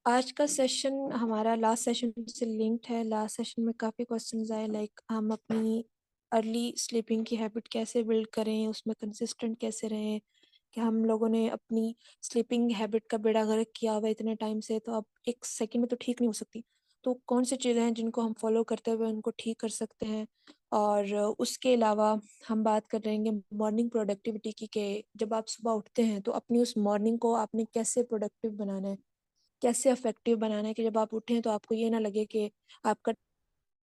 आज का सेशन हमारा लास्ट सेशन से लिंक्ड है। लास्ट सेशन में काफ़ी क्वेश्चंस आए, लाइक हम अपनी अर्ली स्लीपिंग की हैबिट कैसे बिल्ड करें, उसमें कंसिस्टेंट कैसे रहें। कि हम लोगों ने अपनी स्लीपिंग हैबिट का बेड़ा गर्क किया हुआ है इतने टाइम से, तो अब एक सेकंड में तो ठीक नहीं हो सकती। तो कौन सी चीज़ें हैं जिनको हम फॉलो करते हुए उनको ठीक कर सकते हैं। और उसके अलावा हम बात कर रहेंगे मॉर्निंग प्रोडक्टिविटी की, कि जब आप सुबह उठते हैं तो अपनी उस मॉर्निंग को आपने कैसे प्रोडक्टिव बनाना है, कैसे इफेक्टिव बनाना है कि जब आप उठें तो आपको ये ना लगे कि आपका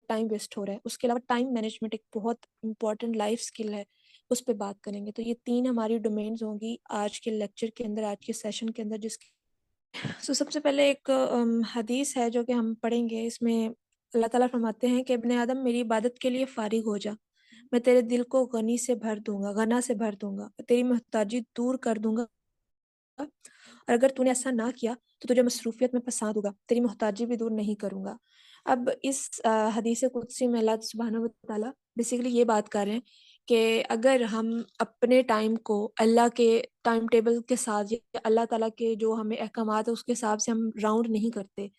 टाइम वेस्ट हो रहा है। उसके अलावा टाइम मैनेजमेंट एक बहुत इंपॉर्टेंट लाइफ स्किल है, उस पे बात करेंगे। तो ये 3 हमारी डोमेन्स होंगी आज के लेक्चर के अंदर, आज के सेशन के अंदर। जिसकी सबसे पहले एक हदीस है जो कि हम पढ़ेंगे। इसमें अल्लाह ताला फरमाते हैं कि इब्ने आदम मेरी इबादत के लिए फारिग हो जा, मैं तेरे दिल को गनी से भर दूंगा, गना से भर दूंगा, तेरी मोहताजी दूर कर दूंगा। और अगर तूने ऐसा ना किया तो तुझे मसरूफियत में फंसा दूंगा, तेरी मोहताजी भी दूर नहीं करूंगा। अब इस हदीस कुदसी में अल्लाह सुब्हानहू व तआला बेसिकली ये बात कर रहे हैं कि अगर हम अपने टाइम को अल्लाह के टाइम टेबल के साथ या अल्लाह ताला के जो हमें अहकामात है उसके हिसाब से हम राउंड नहीं करते,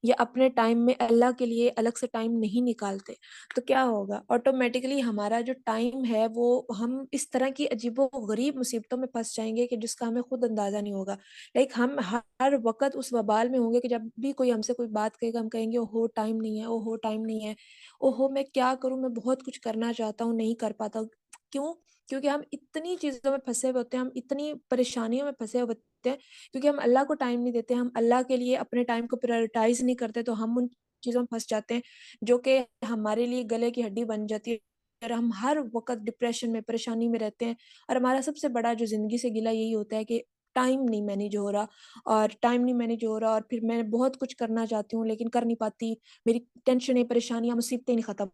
या अपने टाइम में अल्लाह के लिए अलग से टाइम नहीं निकालते, तो क्या होगा? ऑटोमेटिकली हमारा जो टाइम है वो हम इस तरह की अजीबो-गरीब मुसीबतों में फँस जाएँगे कि जिसका हमें खुद अंदाज़ा नहीं होगा। लाइक हम हर वक़्त उस वबाल में होंगे कि जब भी कोई हमसे कोई बात कहेगा, हम कहेंगे ओहो! टाइम नहीं है, ओहो! टाइम नहीं है, ओहो! मैं क्या करूँ? मैं बहुत कुछ करना चाहता हूँ, नहीं कर पाता हूँ। क्यों? क्योंकि हम इतनी चीज़ों में फँसे हुए होते हैं, हम इतनी परेशानियों में फँसे हुए होते हैं, क्योंकि हम अल्लाह को टाइम नहीं देते, हम अल्लाह के लिए अपने टाइम को प्रायोरिटाइज़ नहीं करते, तो हम उन चीज़ों में फँस जाते हैं, जो कि हमारे लिए गले की हड्डी बन जाती है। और हम हर वक़्त डिप्रेशन में, परेशानी में रहते हैं। और हमारा सबसे बड़ा जो ज़िंदगी से गिला यही होता है कि टाइम नहीं मैनेज हो रहा, और टाइम नहीं मैनेज हो रहा, और फिर मैं बहुत कुछ करना चाहती हूँ लेकिन कर नहीं पाती। मेरी टेंशनें, परेशानियाँ, मुसीबतें नहीं खत्म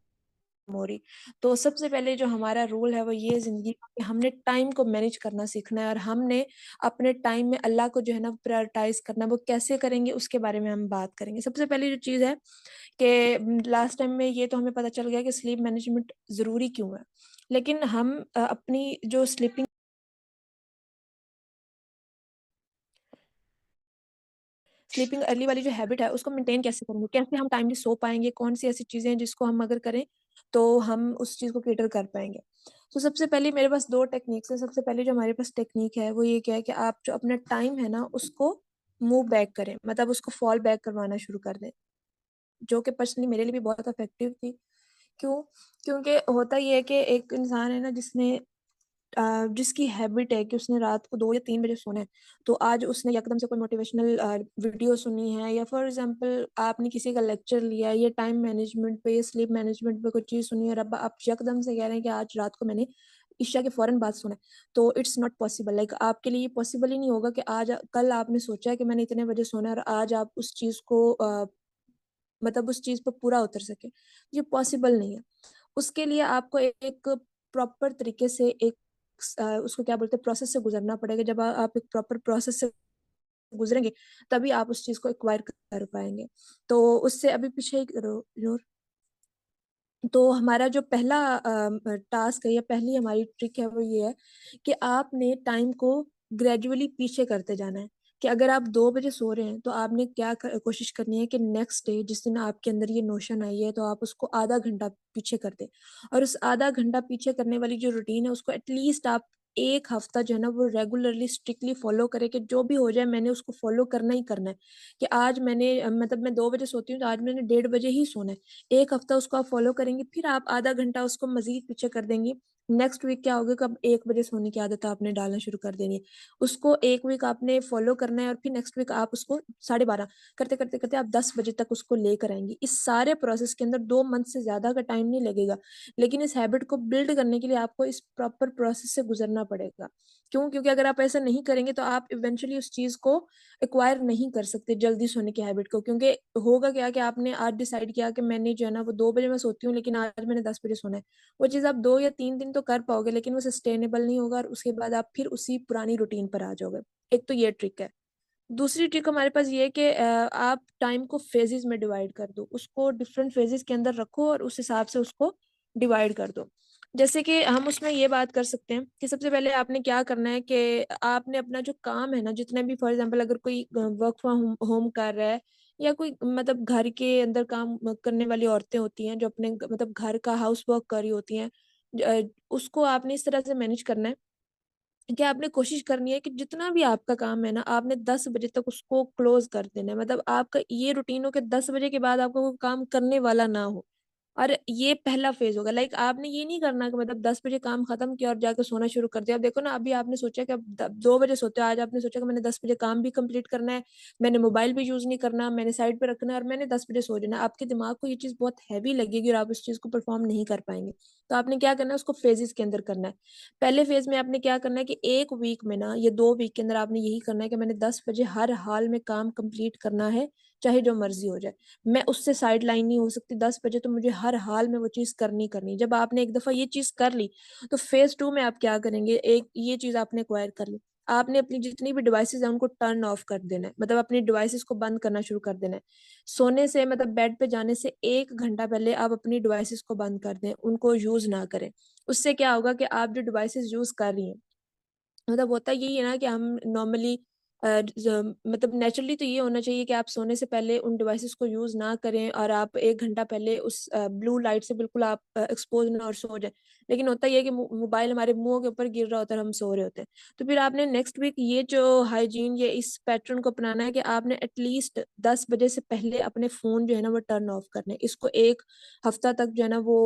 हो रही। तो सबसे पहले जो हमारा रूल है वो ये ज़िंदगी का कि हमने टाइम को मैनेज करना सीखना है, और हमने अपने टाइम में अल्लाह को जो है ना प्रायोरिटाइज़ करना है। वो कैसे करेंगे उसके बारे में हम बात करेंगे। सबसे पहली जो चीज़ है कि लास्ट टाइम में ये तो हमें पता चल गया कि स्लीप मैनेजमेंट ज़रूरी क्यों है। लेकिन हम अपनी जो स्लीपिंग अर्ली वाली जो हैबिट है उसको मेंटेन कैसे करेंगे? कैसे हम टाइमली सो पाएँगे? कौन-सी ऐसी चीज़ें हैं जिसको हम अगर करें तो हम उस चीज़ को कैटर कर पाएँगे? तो सबसे पहले मेरे पास 2 टेक्निक्स हैं। सबसे पहले जो हमारे पास टेक्निक है वो ये क्या है कि आप जो अपना टाइम है ना उसको मूव बैक करें, मतलब उसको फॉल बैक करवाना शुरू कर दें। जो कि पर्सनली मेरे लिए भी बहुत इफेक्टिव थी। क्यों? क्योंकि होता ये है कि एक इंसान है ना जिसकी हैबिट है कि उसने रात को 2 या 3 बजे सोना है, तो आज उसने एकदम से कोई मोटिवेशनल वीडियो सुनी है, या फॉर एग्ज़ाम्पल आपने किसी का लेक्चर लिया है, या टाइम मैनेजमेंट पे या स्लीप मैनेजमेंट पे कोई चीज़ सुनी है, और अब आप यकदम से कह रहे हैं कि आज रात को मैंने इशा के फ़ौरन बाद सोना है, तो इट्स नॉट पॉसिबल। लाइक आपके लिए ये पॉसिबल ही नहीं होगा कि कल आपने सोचा है कि मैंने इतने बजे सोना है और आज आप उस चीज़ को मतलब उस चीज़ पे पूरा उतर सकें, ये पॉसिबल नहीं है। उसके लिए आपको एक प्रॉपर तरीके से उसको क्या बोलते हैं, प्रोसेस से गुज़रना पड़ेगा। जब आप एक प्रॉपर प्रोसेस से गुज़रेंगे, तभी आप उस चीज़ को एक्वायर कर पाएँगे। तो उससे अभी पीछे एक रो रो तो हमारा जो पहला टास्क है या पहली हमारी ट्रिक है वो ये है कि आपने टाइम को ग्रेजुअली पीछे करते जाना है। कि अगर आप 2 बजे सो रहे हैं तो आपने क्या कोशिश करनी है कि नेक्स्ट डे जिस दिन आपके अंदर ये नोशन आई है तो आप उसको आधा घंटा पीछे कर दें। और उस आधा घंटा पीछे करने वाली जो रूटीन है उसको एटलीस्ट आप 1 हफ्ता जो है ना वो रेगुलरली स्ट्रिक्टली फॉलो करें, कि जो भी हो जाए मैंने उसको फॉलो करना ही करना है। कि आज मैंने मतलब मैं 2 बजे सोती हूँ तो आज मैंने 1:30 बजे ही सोना है। 1 हफ्ता उसको आप फ़ॉलो करेंगी, फिर आप आधा घंटा उसको मज़ीद पीछे कर देंगी। नेक्स्ट वीक क्या होगा कि अब 1 बजे सोने की आदत आपने डालना शुरू कर देनी है। उसको 1 वीक आपने फ़ॉलो करना है, और फिर नेक्स्ट वीक आप उसको 12:30 करते-करते आप 10 बजे तक उसको लेकर आएँगी। इस सारे प्रोसेस के अंदर 2 मंथ से ज़्यादा का टाइम नहीं लगेगा, लेकिन इस हैबिट को बिल्ड करने के लिए आपको इस प्रॉपर प्रोसेस से गुज़रना पड़ेगा। क्यों? क्योंकि अगर आप ऐसा नहीं करेंगे तो आप इवेंचुअली उस चीज़ को एक्वायर नहीं कर सकते जल्दी सोने की हैबिट को, क्योंकि होगा क्या कि आपने आज डिसाइड किया कि मैंने जो है ना वो 2 बजे मैं सोती हूँ लेकिन आज मैंने 10 बजे सोना है। वो चीज़ आप 2 या 3 दिन तो कर पाओगे लेकिन वो सस्टेनेबल नहीं होगा, और उसके बाद आप फिर उसी पुरानी रूटीन पर आ जाओगे। एक तो ये ट्रिक है। दूसरी ट्रिक हमारे पास ये है कि आप टाइम को फ़ेज़ेज़ में डिवाइड कर दो। उसको डिफरेंट फ़ेज़ेज़ के अंदर रखो और उस हिसाब से उसको डिवाइड कर दो। जैसे कि हम उसमें ये बात कर सकते हैं कि सबसे पहले आपने क्या करना है कि आपने अपना जो काम है ना, जितने भी, फॉर एग्जांपल अगर कोई वर्क फ्रॉम होम कर रहा है, या कोई मतलब घर के अंदर काम करने वाली औरतें होती हैं जो अपने मतलब घर का हाउस वर्क कर रही होती हैं, उसको आपने इस तरह से मैनेज करना है कि आपने कोशिश करनी है कि जितना भी आपका काम है ना, आपने 10 बजे तक उसको क्लोज कर देना है। मतलब आपका ये रूटीन हो कि 10 बजे के बाद आपका कोई काम करने वाला ना हो। और ये पहला फेज होगा। लाइक आपने ये नहीं करना कि मतलब 10 बजे काम खत्म किया और जाकर सोना शुरू कर दिया। अब देखो ना, अभी आपने सोचा कि अब 2 बजे सोते हो, आज आपने सोचा कि मैंने 10 बजे काम भी कंप्लीट करना है, मैंने मोबाइल भी यूज नहीं करना, मैंने साइड पे रखना है और मैंने 10 बजे सो जाना है। आपके दिमाग को ये चीज बहुत हैवी लगेगी और आप उस चीज को परफॉर्म नहीं कर पाएंगे। तो आपने क्या करना है, उसको फेजेस के अंदर करना है। पहले फेज में आपने क्या करना है कि 1 वीक में ना, ये 2 वीक के अंदर आपने यही करना है कि मैंने 10 बजे हर हाल में काम कंप्लीट करना है, चाहे जो मर्जी हो जाए। मैं उससे साइड लाइन नहीं हो सकती। 10 बजे तो मुझे हर हाल में वो चीज करनी करनी। जब आपने एक दफा ये चीज कर ली, तो फेज 2 में आप क्या करेंगे, एक ये चीज आपने एक्वायर कर ली, आपने अपनी जितनी भी डिवाइसेस है उनको टर्न ऑफ कर देना है। मतलब अपनी डिवाइसेस को बंद करना शुरू कर देना है। सोने से मतलब बेड पे जाने से 1 घंटा पहले आप अपनी डिवाइसेस को बंद कर दें, उनको यूज ना करें। उससे क्या होगा कि आप जो डिवाइसेस यूज कर रही हैं, मतलब होता यही है ना कि हम नॉर्मली मतलब नेचुरली तो ये होना चाहिए कि आप सोने से पहले उन डिवाइसेस को यूज ना करें और आप 1 घंटा पहले उस ब्लू लाइट से बिल्कुल आप एक्सपोज ना और सो जाए। लेकिन होता ये है कि मोबाइल हमारे मुंह के ऊपर गिर रहा होता है और हम सो रहे होते हैं। तो फिर आपने नेक्स्ट वीक ये जो हाइजीन, ये इस पैटर्न को अपनाना है कि आपने एटलीस्ट 10 बजे से पहले अपने फोन जो है ना वो टर्न ऑफ करने हैं। इसको 1 हफ्ता तक जो है ना वो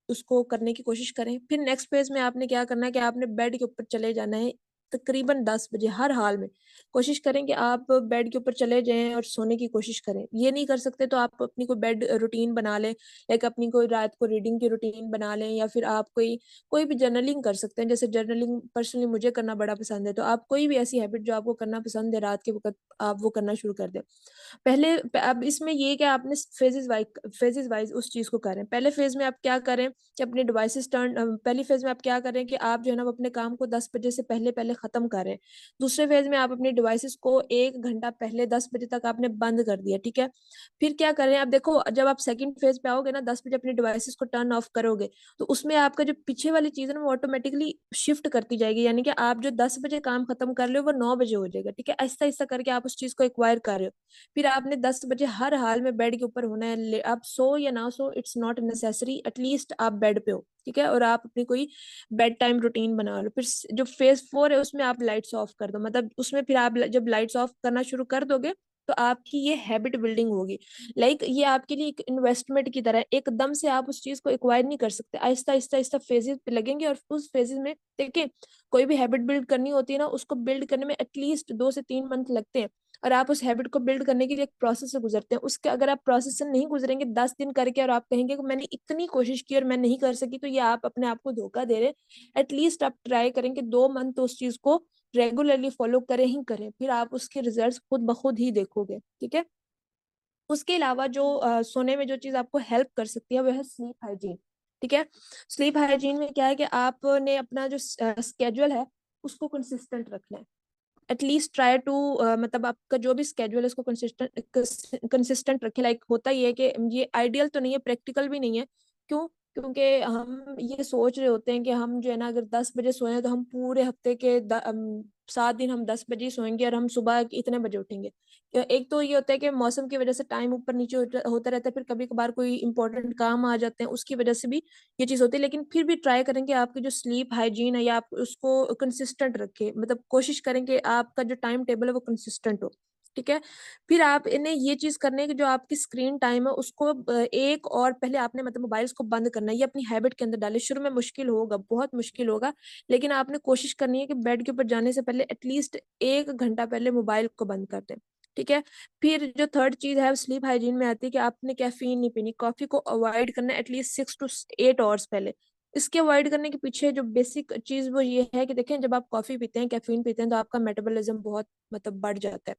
उसको करने की कोशिश करें। फिर नेक्स्ट फेज में आपने क्या करना है कि आपने बेड के ऊपर चले जाना है तकरीबन 10 बजे हर हाल में। कोशिश करें कि आप बेड के ऊपर चले जाएं और सोने की कोशिश करें। ये नहीं कर सकते तो आप अपनी कोई बेड रूटीन बना लें, लाइक अपनी कोई रात को रीडिंग की रूटीन बना लें, या फिर आप कोई कोई भी जर्नलिंग कर सकते हैं। जैसे जर्नलिंग पर्सनली मुझे करना बड़ा पसंद है, तो आप कोई भी ऐसी हैबिट जो आपको करना पसंद है रात के वक्त, आप वो करना शुरू कर दें। पहले अब इसमें ये कि आपने फेजेस वाइज उस चीज को करें। पहले फेज में आप क्या करें कि अपने डिवाइसेस टर्न, पहली फेज में आप क्या करें कि आप जो है ना वो अपने काम को 10 बजे से पहले पहले खत्म करें। दूसरे फेज में आप अपने डिवाइसेस को 1 घंटा पहले 10 बजे तक आपने बंद कर दिया, ठीक है। फिर क्या करें, आप देखो जब आप सेकंड फेज पे आओगे ना, 10 बजे अपने डिवाइसेस को टर्न ऑफ करोगे, तो उसमें आपका जो पीछे वाली चीज है ना वो ऑटोमेटिकली शिफ्ट करती जाएगी। यानी कि आप जो 10 बजे काम खत्म कर रहे हो वो 9 बजे हो जाएगा, ठीक है। ऐसा ऐसा करके आप उस चीज को एक्वायर कर रहे हो। फिर आपने 10 बजे हर हाल में बेड के ऊपर होना है। आप सो या ना सो, इट्स नॉट नेसेसरी, एटलीस्ट आप बेड पे हो, ठीक है। और आप अपनी कोई बेड टाइम रूटीन बना लो। फिर जो फेज 4 है उसमें आप लाइट्स ऑफ कर दो। मतलब उसमें फिर आप जब लाइट्स ऑफ करना शुरू कर दोगे, तो आपकी ये हैबिट बिल्डिंग होगी। लाइक ये आपके लिए एक इन्वेस्टमेंट की तरह है। एकदम से आप उस चीज को एक्वायर नहीं कर सकते, आहिस्ता आहिस्ता आहिस्ता फेजेस पे लगेंगे। और उस फेजेस में देखिए, कोई भी हैबिट बिल्ड करनी होती है ना, उसको बिल्ड करने में एटलीस्ट 2 से 3 मंथ लगते हैं। और आप उस हैबिट को बिल्ड करने के लिए एक प्रोसेस से गुजरते हैं। उसके अगर आप प्रोसेस से नहीं गुजरेंगे 10 दिन करके, और आप कहेंगे कि मैंने इतनी कोशिश की और मैं नहीं कर सकी, तो ये आप अपने आप को धोखा दे रहे हैं। एटलीस्ट आप ट्राई करें कि 2 मंथ तो उस चीज को रेगुलरली फॉलो करें ही करें, फिर आप उसके रिजल्ट्स खुद ब खुद ही देखोगे, ठीक है। उसके अलावा जो सोने में जो चीज आपको हेल्प कर सकती है वो है स्लीप हाइजीन, ठीक है। स्लीप हाइजीन में क्या है कि आपने अपना जो स्केड्यूल है उसको कंसिस्टेंट रखना है। एटलीस्ट ट्राई टू, मतलब आपका जो भी स्केड्यूल है उसको कंसिस्टेंट कंसिस्टेंट रखे। लाइक होता ही है कि ये आइडियल तो नहीं है, प्रैक्टिकल भी नहीं है। क्यों? क्योंकि हम ये सोच रहे होते हैं कि हम जो है ना अगर 10 बजे सोए तो हम पूरे हफ्ते के 7 दिन हम 10 बजे ही सोएंगे और हम सुबह इतने बजे उठेंगे। एक तो ये होता है कि मौसम की वजह से टाइम ऊपर नीचे होता रहता है, फिर कभी कभार कोई इंपॉर्टेंट काम आ जाते हैं, उसकी वजह से भी ये चीज होती है। लेकिन फिर भी ट्राई करेंगे आपकी जो स्लीप हाइजीन है या आप उसको कंसिस्टेंट रखें। मतलब कोशिश करें कि आपका जो टाइम टेबल है वो कंसिस्टेंट हो, ठीक है। फिर आप इन्हें ये चीज करने की, जो आपकी स्क्रीन टाइम है उसको एक और पहले आपने मतलब मोबाइल्स को बंद करना है। ये अपनी हैबिट के अंदर डाले। शुरू में मुश्किल होगा, बहुत मुश्किल होगा, लेकिन आपने कोशिश करनी है कि बेड के ऊपर जाने से पहले एटलीस्ट 1 घंटा पहले मोबाइल को बंद कर दें, ठीक है। फिर जो थर्ड चीज है स्लीप हाइजीन में आती है कि आपने कैफीन नहीं पीनी। कॉफी को अवॉइड करना एटलीस्ट 6 to 8 आवर्स पहले। इसके अवॉइड करने के पीछे जो बेसिक चीज वो ये है कि देखें, जब आप कॉफी पीते हैं, कैफीन पीते हैं, तो आपका मेटाबॉलिज्म बहुत मतलब बढ़ जाता है।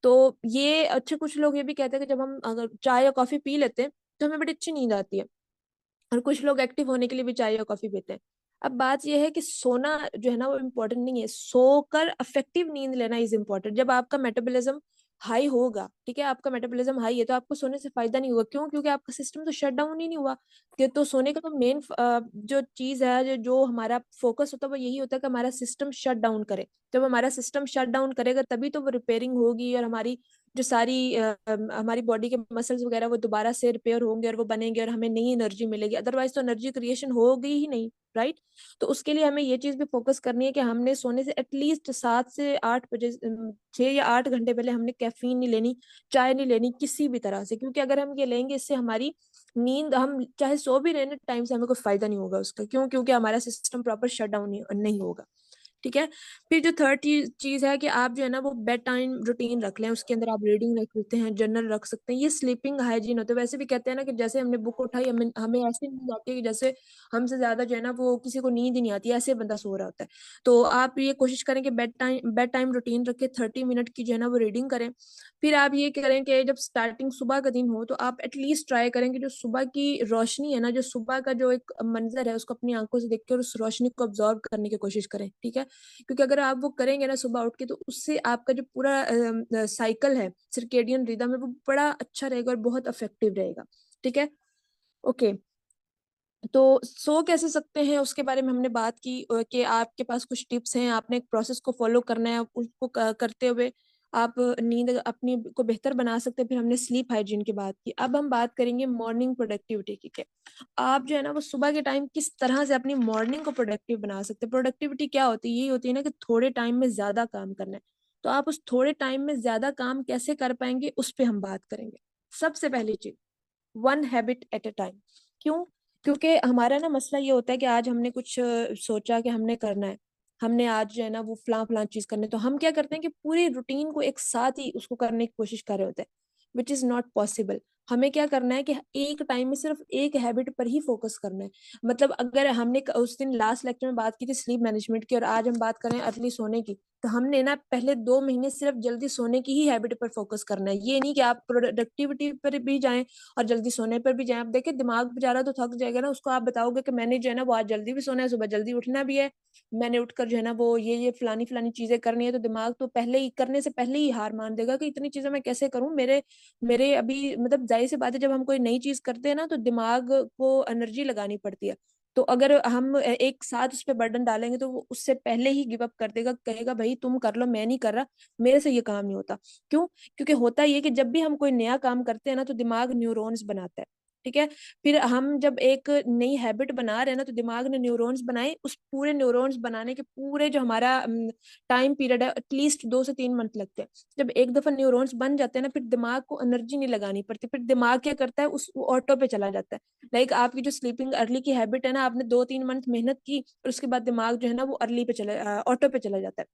तो ये अच्छे, कुछ लोग ये भी कहते हैं कि जब हम अगर चाय या कॉफी पी लेते हैं तो हमें बड़ी अच्छी नींद आती है। और कुछ लोग एक्टिव होने के लिए भी चाय या कॉफी पीते हैं। अब बात यह है कि सोना जो है ना वो इम्पोर्टेंट नहीं है, सोकर इफेक्टिव नींद लेना इज इम्पोर्टेंट। जब आपका मेटाबॉलिज्म हाई होगा, ठीक है, आपका मेटाबॉलिज्म हाई है, तो आपको सोने से फायदा नहीं होगा। क्यों? क्योंकि आपका सिस्टम तो शट डाउन ही नहीं हुआ। तो सोने का तो मेन जो चीज है, जो हमारा फोकस होता है वो यही होता है कि हमारा सिस्टम शट डाउन करे। जब हमारा सिस्टम शट डाउन करेगा तभी तो वो रिपेयरिंग होगी, और हमारी जो सारी हमारी बॉडी के मसल्स वगैरह वो दोबारा से रिपेयर होंगे और वो बनेंगे और हमें नई एनर्जी मिलेगी। अदरवाइज तो एनर्जी क्रिएशन होगी ही नहीं, राइट। तो उसके लिए हमें ये चीज भी फोकस करनी है कि हमने सोने से एटलीस्ट 7 से 8 बजे, 6 या 8 घंटे पहले हमने कैफीन नहीं लेनी, चाय नहीं लेनी किसी भी तरह से। क्योंकि अगर हम ये लेंगे, इससे हमारी नींद, हम चाहे सो भी रहे ना टाइम से, हमें कोई फायदा नहीं होगा उसका। क्यों? क्योंकि हमारा सिस्टम प्रॉपर शट डाउन नहीं होगा, ठीक है। फिर जो थर्ड चीज है कि आप जो है ना वो बेड टाइम रूटीन रख लें। उसके अंदर आप रीडिंग रख सकते हैं, जर्नल रख सकते हैं। ये स्लीपिंग हाइजीन होता है। वैसे भी कहते हैं ना कि जैसे हमने बुक उठाई, हमें हमें ऐसे नींद आती है कि जैसे हमसे ज्यादा जो है ना वो किसी को नींद ही नहीं आती, ऐसे बंदा सो रहा होता है। तो आप ये कोशिश करें कि बेड टाइम रूटीन रखें, 30 मिनट की जो है ना वो रीडिंग करें। फिर आप ये करें कि जब स्टार्टिंग सुबह का दिन हो तो आप एटलीस्ट ट्राई करें कि जो सुबह की रोशनी है ना, जो सुबह का जो एक मंजर है, उसको अपनी आंखों से देख के और उस रोशनी को ऑब्जॉर्व करने की कोशिश करें, ठीक है। क्योंकि अगर आप वो करेंगे ना सुबह उठ के, तो उससे आपका जो पूरा साइकिल है, सर्केडियन रिदम है, वो बड़ा अच्छा रहेगा और बहुत इफेक्टिव रहेगा, ठीक है। ओके। तो सो कैसे सकते हैं उसके बारे में हमने बात की, कि आपके पास कुछ टिप्स हैं, आपने एक प्रोसेस को फॉलो करना है, उसको करते हुए आप नींद अपनी को बेहतर बना सकते हैं। फिर हमने स्लीप हाइजीन की बात की। अब हम बात करेंगे मॉर्निंग प्रोडक्टिविटी की, के आप जो है ना वो सुबह के टाइम किस तरह से अपनी मॉर्निंग को प्रोडक्टिव बना सकते हैं। प्रोडक्टिविटी क्या होती है? यही होती है ना कि थोड़े टाइम में ज्यादा काम करना है। तो आप उस थोड़े टाइम में ज्यादा काम कैसे कर पाएंगे, उस पर हम बात करेंगे। सबसे पहली चीज, 1 हैबिट एट अ टाइम। क्यों? क्योंकि हमारा ना मसला ये होता है कि आज हमने कुछ सोचा कि हमने करना है, हमने आज जो है ना वो फलां फलां चीज करनी है, तो हम क्या करते हैं कि पूरी रूटीन को एक साथ ही उसको करने की कोशिश कर रहे होते हैं, विच इज नॉट पॉसिबल। हमें क्या करना है कि एक टाइम में सिर्फ एक हैबिट पर ही फोकस करना है। मतलब अगर हमने उस दिन लास्ट लेक्चर में बात की थी स्लीप मैनेजमेंट की, और आज हम बात करें अर्ली सोने की, तो हमने ना पहले 2 महीने सिर्फ जल्दी सोने की ही हैबिट पर फोकस करना है। ये नहीं कि आप प्रोडक्टिविटी पर भी जाएं और जल्दी सोने पर भी जाए। आप देखिए दिमाग बेचारा तो थक जाएगा ना, उसको आप बताओगे कि मैंने जो है ना वो आज जल्दी भी सोना है, सुबह जल्दी उठना भी है, मैंने उठकर जो है ना वो ये फलानी फलानी चीजें करनी है, तो दिमाग तो पहले ही करने से पहले ही हार मान देगा कि इतनी चीजें मैं कैसे करूं। मेरे मेरे अभी मतलब जाहिर सी बात है, जब हम कोई नई चीज करते हैं ना तो दिमाग को एनर्जी लगानी पड़ती है। तो अगर हम एक साथ उस पर बर्डन डालेंगे तो वो उससे पहले ही गिव अप कर देगा, कहेगा भाई तुम कर लो, मैं नहीं कर रहा, मेरे से ये काम नहीं होता। क्यों? क्योंकि होता ये कि जब भी हम कोई नया काम करते हैं ना तो दिमाग न्यूरॉन्स बनाता है, ठीक है। फिर हम जब एक नई हैबिट बना रहे हैं ना, तो दिमाग ने न्यूरॉन्स बनाए, उस पूरे न्यूरॉन्स बनाने के पूरे जो हमारा टाइम पीरियड है, एटलीस्ट 2 से 3 मंथ लगते हैं। जब एक दफा न्यूरॉन्स बन जाते हैं ना, फिर दिमाग को एनर्जी नहीं लगानी पड़ती, फिर दिमाग क्या करता है, उस ऑटो पे चला जाता है। लाइक आपकी जो स्लीपिंग अर्ली की हैबिट है ना, आपने 2-3 मंथ मेहनत की और उसके बाद दिमाग जो है ना वो अर्ली पे चला, ऑटो पे चला जाता है।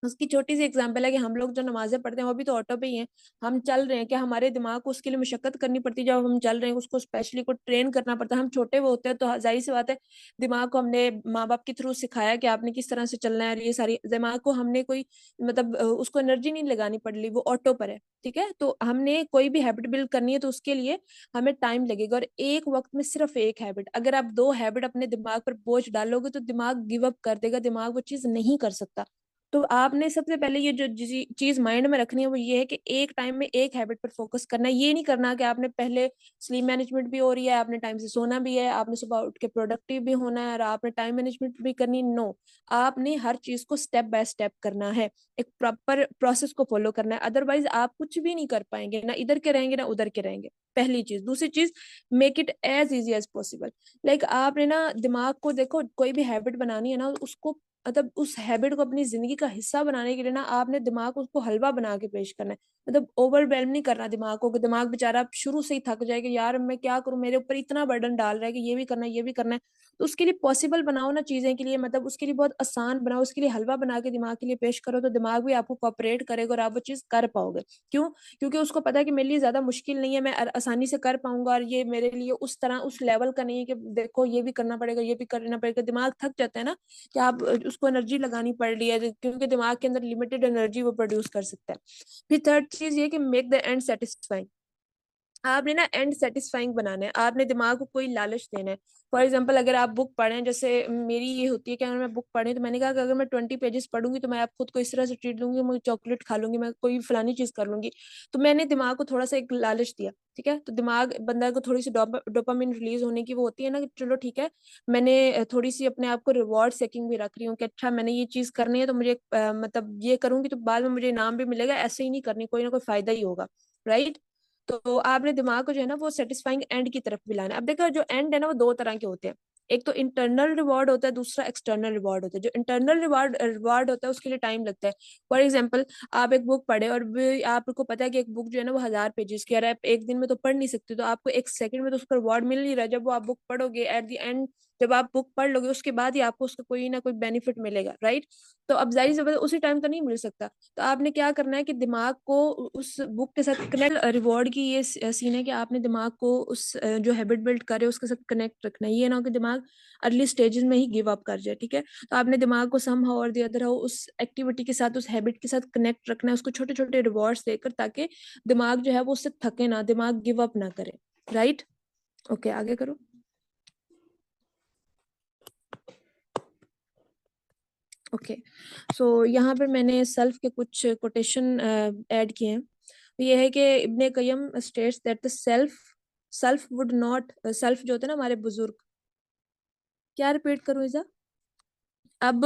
उसकी छोटी सी एग्जांपल है कि हम लोग जो नमाजें पढ़ते हैं वो भी तो ऑटो पे ही हैं। हम चल रहे हैं, क्या हमारे दिमाग को उसके लिए मशक्कत करनी पड़ती है? जब हम चल रहे हैं उसको स्पेशली को ट्रेन करना पड़ता है। हम छोटे वो होते हैं तो जाहिर सी बात है, दिमाग को हमने माँ बाप के थ्रू सिखाया कि आपने किस तरह से चलना है, और ये सारी दिमाग को हमने कोई मतलब उसको एनर्जी नहीं लगानी पड़ रही, वो ऑटो पर है, ठीक है। तो हमने कोई भी हैबिट बिल्ड करनी है तो उसके लिए हमें टाइम लगेगा, और एक वक्त में सिर्फ एक हैबिट। अगर आप 2 हैबिट अपने दिमाग पर बोझ डालोगे तो दिमाग गिव अप कर देगा, दिमाग वो चीज नहीं कर सकता। तो आपने सबसे पहले ये जो चीज माइंड में रखनी है वो ये है कि एक टाइम में एक हैबिट पर फोकस करना है। ये नहीं करना कि आपने पहले स्लीप मैनेजमेंट भी हो रही है, आपने टाइम से सोना भी है, आपने सुबह उठ के प्रोडक्टिव भी होना है, और आपने टाइम मैनेजमेंट भी करनी। नो, आपने हर चीज को स्टेप बाय स्टेप करना है, एक प्रॉपर प्रोसेस को फॉलो करना है। अदरवाइज आप कुछ भी नहीं कर पाएंगे, ना इधर के रहेंगे ना उधर के रहेंगे। पहली चीज। दूसरी चीज, make it as easy as possible. Like आपने ना दिमाग को देखो, कोई भी हैबिट बनानी है ना, उसको मतलब उस हैबिट को अपनी जिंदगी का हिस्सा बनाने के लिए ना आपने दिमाग को उसको हलवा बना के पेश करना है। मतलब ओवरवेलम नहीं करना दिमाग को, कि दिमाग बेचारा शुरू से ही थक जाए कि यार मैं क्या करूं, मेरे ऊपर इतना बर्डन डाल रहा है कि ये भी करना है ये भी करना है। तो उसके लिए पॉसिबल बनाओ ना चीजें के लिए, मतलब उसके लिए बहुत आसान बनाओ, उसके लिए हलवा बना के दिमाग के लिए पेश करो, तो दिमाग भी आपको कोऑपरेट करेगा और आप वो चीज कर पाओगे। क्यों? क्योंकि उसको पता है कि मेरे लिए ज्यादा मुश्किल नहीं है, मैं आसानी से कर पाऊंगा, और ये मेरे लिए उस तरह उस लेवल का नहीं है कि देखो ये भी करना पड़ेगा ये भी करना पड़ेगा। दिमाग थक जाता है ना, कि आप उसको एनर्जी लगानी पड़ रही है, क्योंकि दिमाग के अंदर लिमिटेड एनर्जी वो प्रोड्यूस कर सकता है। फिर थर्ड चीज ये कि मेक द एंड सेटिस्फाइंग। आपने ना एंड सेटिस्फाइंग बनाना है, आपने दिमाग को कोई लालच देना है। फॉर एग्जाम्पल अगर आप बुक पढ़ें, जैसे मेरी ये होती है कि अगर मैं बुक पढ़ी तो मैंने कहा कि अगर मैं 20 पेजेस पढ़ूंगी तो मैं आप खुद को इस तरह से ट्रीट लूंगी, मैं चॉकलेट खा लूंगी, मैं कोई फलानी चीज कर लूंगी। तो मैंने दिमाग को थोड़ा सा एक लालच दिया, ठीक है। तो दिमाग बंदा को थोड़ी सी डोपामिन रिलीज होने की वो होती है ना, कि चलो ठीक है, मैंने थोड़ी सी अपने आप को रिवॉर्ड सेकिंग भी रख रही हूँ कि अच्छा मैंने ये चीज करनी है तो मुझे मतलब ये करूंगी तो बाद में मुझे इनाम भी मिलेगा, ऐसे ही नहीं करनी, कोई ना कोई फायदा ही होगा, राइट। तो आपने दिमाग को जो है ना वो सेटिस्फाइंग एंड की तरफ भी लाना है। अब देखो जो एंड है ना वो दो तरह के होते हैं, एक तो इंटरनल रिवॉर्ड होता है, दूसरा एक्सटर्नल रिवॉर्ड होता है। जो इंटरनल रिवॉर्ड रिवॉर्ड होता है उसके लिए टाइम लगता है। फॉर एग्जाम्पल आप एक बुक पढ़े और आपको पता है कि एक बुक जो है ना वो 1000 पेजेस की, और आप एक दिन में तो पढ़ नहीं सकते, तो आपको एक सेकंड में तो उसका रिवॉर्ड मिल नहीं रहा। जब वो आप बुक पढ़ोगे एट द एंड, जब आप बुक पढ़ लोगे उसके बाद ही आपको उसका कोई ना कोई बेनिफिट मिलेगा, राइट। तो अब जाहिर सी बात है उसी टाइम तो नहीं मिल सकता। तो आपने क्या करना है कि दिमाग को उस बुक के साथ कनेक्ट, रिवॉर्ड की ये सीन है कि आपने दिमाग को उस जो हैबिट बिल्ड करे उसके साथ कनेक्ट रखना है। ये ना हो कि दिमाग अर्ली स्टेजेस में ही गिव अप कर जाए, ठीक है। तो आपने दिमाग को सम हाउ और द अदर हाउ उस एक्टिविटी के साथ, उस हैबिट के साथ कनेक्ट रखना है, उसको छोटे छोटे रिवॉर्ड्स देकर, ताकि दिमाग जो है वो उससे थके ना, दिमाग गिव अप ना करे, राइट। ओके आगे करो। ओके, सो यहाँ पे मैंने सेल्फ के कुछ कोटेशन ऐड किए हैं। तो ये है कि Ibn Qayyim states that the self self would not, self जो होता है ना हमारे बुजुर्ग, क्या रिपीट करूँ इजा। अब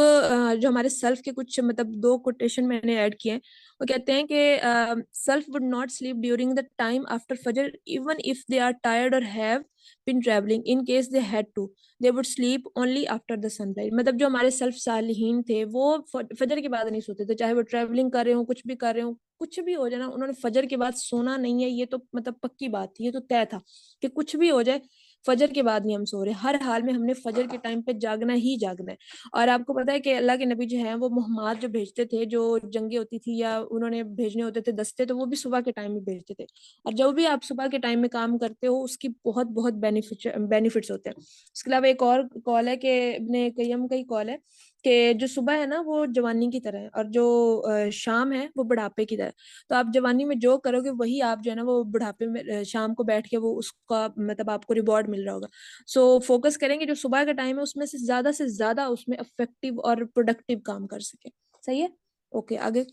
जो हमारे सेल्फ के कुछ मतलब दो कोटेशन मैंने ऐड किए हैं। वो कहते हैं कि self would not sleep during the time after फजर even if they are tired और have been travelling in case they had to, they would sleep only after the sunrise. मतलब जो हमारे सेल्फ सालिहीन थे वो फजर के बाद नहीं सोते थे, चाहे वो ट्रैवलिंग कर रहे हो, कुछ भी कर रहे हो, कुछ भी हो जाए ना, उन्होंने फजर के बाद सोना नहीं है। ये तो मतलब पक्की बात थी, ये तो तय था कि कुछ भी हो जाए फजर के बाद नहीं हम सो रहे, हर हाल में हमने फजर के टाइम पे जागना ही जागना है। और आपको पता है कि अल्लाह के नबी जो है वो मुहम्मद जो भेजते थे, जो जंगे होती थी या उन्होंने भेजने होते थे दस्ते, तो वो भी सुबह के टाइम में भेजते थे। और जो भी आप सुबह के टाइम में काम करते हो उसकी बहुत बहुत बेनिफिट्स होते हैं। इसके अलावा एक और कॉल है कि इब्ने कय्यम का ही कॉल है कि जो सुबह है ना वो जवानी की तरह है, और जो शाम है वो बुढ़ापे की तरह है। तो आप जवानी में जो करोगे वही आप जो है ना वो बुढ़ापे में शाम को बैठ के वो उसका मतलब आपको रिवॉर्ड मिल रहा होगा। सो फोकस करेंगे जो सुबह का टाइम है उसमें से ज्यादा उसमें इफेक्टिव और प्रोडक्टिव काम कर सके। सही है। ओके आगे।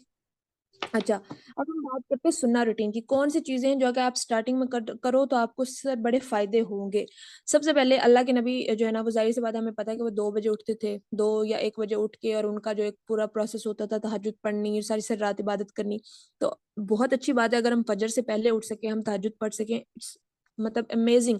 अच्छा, अब हम बात करते हैं सुन्ना रूटीन की, कौन सी चीजें हैं जो अगर आप स्टार्टिंग में करो तो आपको उससे बड़े फायदे होंगे। सबसे पहले अल्लाह के नबी जो है ना वो जाहिर सी बात है, हमें पता है कि वो 2 बजे उठते थे, 2 या 1 बजे उठ के, और उनका जो एक पूरा प्रोसेस होता था तहज्जुद पढ़नी, सारी सारी रात इबादत करनी। तो बहुत अच्छी बात है अगर हम फजर से पहले उठ सके, हम तहज्जुद पढ़ सकें, मतलब अमेजिंग।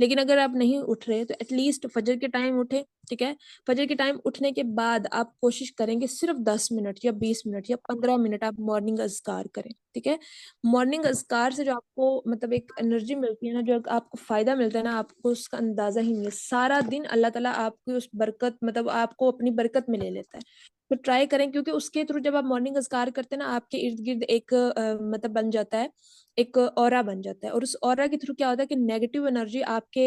लेकिन अगर आप नहीं उठ रहे तो एटलीस्ट फजर के टाइम उठे, ठीक है। फजर के टाइम उठने के बाद आप कोशिश करेंगे सिर्फ 10 मिनट या 20 मिनट या 15 मिनट आप मॉर्निंग अज़कार करें, ठीक है। मॉर्निंग अज़कार से जो आपको मतलब एक एनर्जी मिलती है ना, जो आपको फायदा मिलता है ना, आपको उसका अंदाजा ही नहीं है। सारा दिन अल्लाह ताला आपकी उस बरकत मतलब आपको अपनी बरकत में ले लेता है। तो ट्राई करें, क्योंकि उसके थ्रू जब आप मॉर्निंग अज़कार करते हैं ना, आपके इर्द गिर्द एक मतलब बन जाता है, एक ऑरा बन जाता है। और उस ऑरा के थ्रू क्या होता है कि नेगेटिव एनर्जी आपके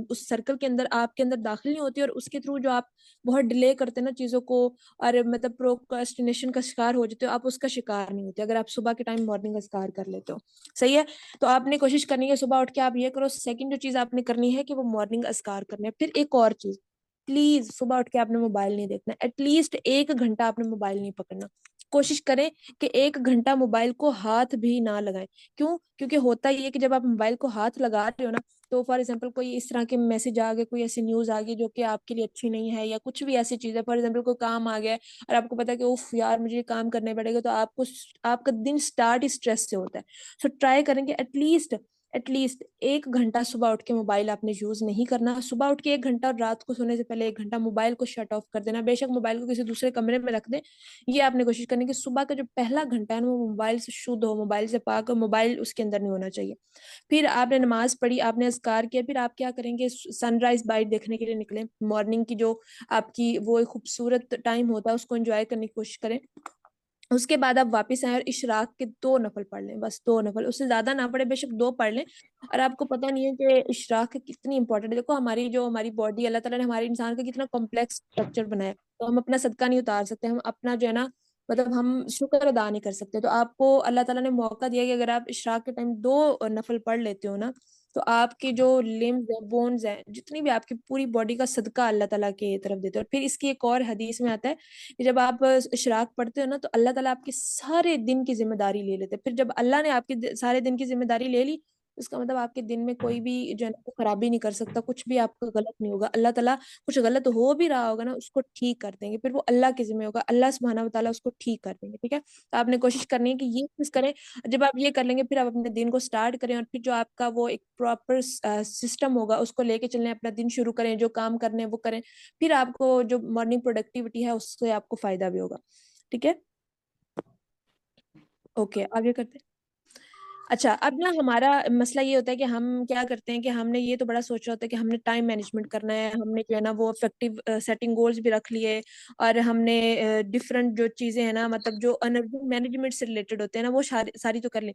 उस सर्कल के अंदर आपके अंदर दाखिल नहीं होती, और उसके थ्रू जो आप बहुत डिले करते हैं ना चीजों को, और मतलब प्रोक्रास्टिनेशन का शिकार हो जाते हो, आप उसका शिकार नहीं होते अगर आप सुबह के टाइम मॉर्निंग अज़कार कर लेते हो। सही है। तो आपने कोशिश करनी है सुबह उठ के आप ये करो। सेकंड जो चीज आपने करनी है कि वो मॉर्निंग अज़कार करना है। फिर एक और चीज, प्लीज सुबह उठ के आपने मोबाइल नहीं देखना, एटलीस्ट 1 घंटा आपने मोबाइल नहीं पकड़ना। कोशिश करें कि 1 घंटा मोबाइल को हाथ भी ना लगाएं। क्यों? क्योंकि होता ये है कि जब आप मोबाइल को हाथ लगा रहे हो ना, तो फॉर एग्जाम्पल कोई इस तरह के मैसेज आ गए, कोई ऐसी न्यूज आ गई जो कि आपके लिए अच्छी नहीं है, या कुछ भी ऐसी चीज है, फॉर एग्जाम्पल कोई काम आ गया है और आपको पता है कि उफ यार मुझे ये काम करने पड़ेगा, तो आपको आपका दिन स्टार्ट ही स्ट्रेस से होता है। सो ट्राई करेंगे एटलीस्ट 1 घंटा सुबह उठ के मोबाइल आपने यूज नहीं करना। सुबह उठ के 1 घंटा और रात को सोने से पहले 1 घंटा मोबाइल को शट ऑफ कर देना। बेशक मोबाइल को किसी दूसरे कमरे में रख दें। ये आपने कोशिश करनी कि सुबह का जो पहला घंटा है ना वो मोबाइल से शुद्ध हो, मोबाइल से पाक हो, मोबाइल उसके अंदर नहीं होना चाहिए। फिर आपने नमाज पढ़ी, आपने अज़कार किया, फिर आप क्या करेंगे, सनराइज बाइट देखने के लिए निकले। मॉर्निंग की जो आपकी वो एक खूबसूरत टाइम होता है उसको एंजॉय करने की कोशिश करें। उसके बाद आप वापस आए और इशराक के 2 नफल पढ़ लें, बस 2 नफल, उससे ज्यादा ना पढ़े, बेशक 2 पढ़ लें। और आपको पता नहीं है कि इशराक कितनी इंपॉर्टेंट है। देखो हमारी बॉडी, अल्लाह ताला ने हमारे इंसान का कितना कॉम्प्लेक्स स्ट्रक्चर बनाया है, तो हम अपना सदका नहीं उतार सकते। हम अपना जो है ना मतलब हम शुक्र अदा नहीं कर सकते। तो आपको अल्लाह ताला ने मौका दिया कि अगर आप इशराक के टाइम 2 नफल पढ़ लेते हो ना, तो आपकी जो लिम्स है, बोन्स है, जितनी भी आपकी पूरी बॉडी का सदका अल्लाह ताला के तरफ देते हो। और फिर इसकी एक और हदीस में आता है कि जब आप इशराक पढ़ते हो ना, तो अल्लाह ताला आपके सारे दिन की जिम्मेदारी ले लेते हैं। फिर जब अल्लाह ने आपके सारे दिन की जिम्मेदारी ले ली, इसका मतलब आपके दिन में कोई भी जो है ना वो खराबी नहीं कर सकता, कुछ भी आपका गलत नहीं होगा। अल्लाह ताला कुछ गलत हो भी रहा होगा ना, उसको ठीक कर देंगे, फिर वो अल्लाह के जिम्मे होगा, अल्लाह सुब्हानहू व तआला उसको ठीक कर देंगे। ठीक है, तो आपने कोशिश करनी है कि ये चीज करें। जब आप ये कर लेंगे, फिर आप अपने दिन को स्टार्ट करें, और फिर जो आपका वो एक प्रॉपर सिस्टम होगा उसको लेके चलें, अपना दिन शुरू करें, जो काम करने हैं वो करें। फिर आपको जो मॉर्निंग प्रोडक्टिविटी है उससे आपको फायदा भी होगा। ठीक है, ओके, आगे करते हैं। अच्छा, अब ना हमारा मसला ये होता है कि हम क्या करते हैं कि हमने ये तो बड़ा सोचा होता है कि हमने टाइम मैनेजमेंट करना है, हमने जो है ना वो इफेक्टिव सेटिंग गोल्स भी रख लिए, और हमने डिफरेंट जो चीजें हैं ना, मतलब जो एनर्जी मैनेजमेंट से रिलेटेड होते हैं ना, वो सारी सारी तो कर ली।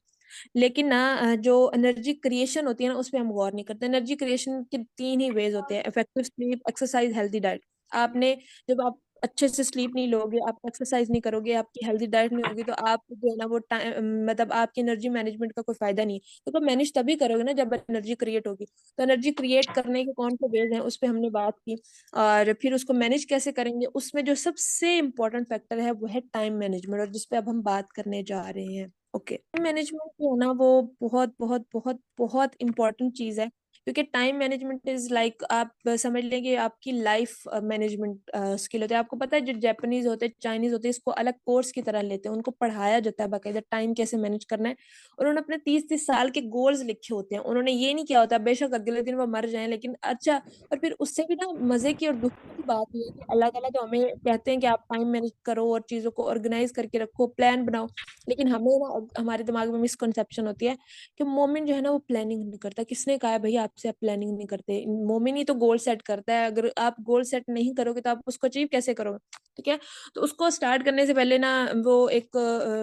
लेकिन ना जो एनर्जी क्रिएशन होती है ना, उस पर हम गौर नहीं करते। एनर्जी क्रिएशन के 3 ही वेज होते हैं: effective sleep, exercise, healthy diet. आपने जब आप अच्छे से स्लीप नहीं लोगे, आप एक्सरसाइज नहीं करोगे, आपकी हेल्दी डाइट नहीं होगी, तो आप जो है ना वो टाइम, मतलब आपकी एनर्जी मैनेजमेंट का कोई फायदा नहीं है। तो मैनेज तभी करोगे ना जब एनर्जी क्रिएट होगी। तो एनर्जी क्रिएट करने के कौन से वेज हैं उस पर हमने बात की। और फिर उसको मैनेज कैसे करेंगे, उसमें जो सबसे इम्पोर्टेंट फैक्टर है वो है टाइम मैनेजमेंट, और जिसपे अब हम बात करने जा रहे हैं। ओके, मैनेजमेंट जो है ना वो बहुत बहुत बहुत बहुत इंपॉर्टेंट चीज है, क्योंकि टाइम मैनेजमेंट इज लाइक, आप समझ लें कि आपकी लाइफ मैनेजमेंट स्किल होती है। आपको पता है जो जापानीज होते हैं, चाइनीज होते हैं, इसको अलग कोर्स की तरह लेते हैं, उनको पढ़ाया जाता है बाकायदा टाइम कैसे मैनेज करना है। और उन्होंने अपने 30-30 साल के गोल्स लिखे होते हैं। उन्होंने ये नहीं किया होता बेशक अगले दिन वो मर जाएं, लेकिन अच्छा। और फिर उससे भी ना मजे की और दुख की बात यह है कि अल्लाह ताला तो हमें कहते हैं कि आप टाइम मैनेज करो और चीजों को ऑर्गेनाइज करके रखो, प्लान बनाओ। लेकिन हमें ना हमारे दिमाग में मिसकंसेप्शन होती है कि मोमिन जो है ना वो प्लानिंग नहीं करता। किसने कहा है भैया आपसे आप प्लानिंग नहीं करते? मोमिन ही तो गोल सेट करता है। अगर आप गोल सेट नहीं करोगे तो आप उसको अचीव कैसे करोगे? ठीक है, तो उसको स्टार्ट करने से पहले ना वो एक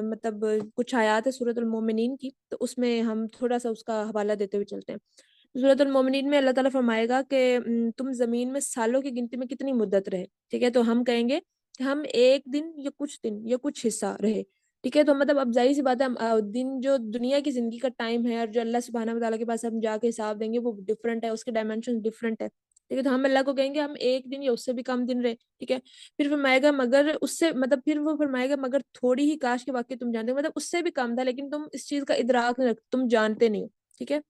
मतलब कुछ आयत है सूरत अल मोमिनीन की, तो उसमें हम थोड़ा सा उसका हवाला देते हुए चलते हैं। सूरत अल मोमिनीन में अल्लाह ताला फरमाएगा कि तुम जमीन में सालों की गिनती में कितनी मुद्दत रहे। ठीक है, तो हम कहेंगे कि हम एक दिन या कुछ दिन या कुछ हिस्सा रहे। ठीक है, तो मतलब अब जाहिर सी बात है, दिन जो दुनिया की जिंदगी का टाइम है और जो अल्लाह सुब्हानहू व तआला के पास हम जाके हिसाब देंगे वो डिफरेंट है, उसके डायमेंशन डिफरेंट है। ठीक है, तो हम अल्लाह को कहेंगे हम एक दिन या उससे भी कम दिन रहे। ठीक है, फिर फरमाएगा मगर उससे, मतलब फिर वो फरमाएगा मगर थोड़ी ही काश के वाकई तुम जानते हो, मतलब उससे भी कम था लेकिन तुम इस चीज का इदराक नहीं रख, तुम जानते नहीं हो। ठीक है,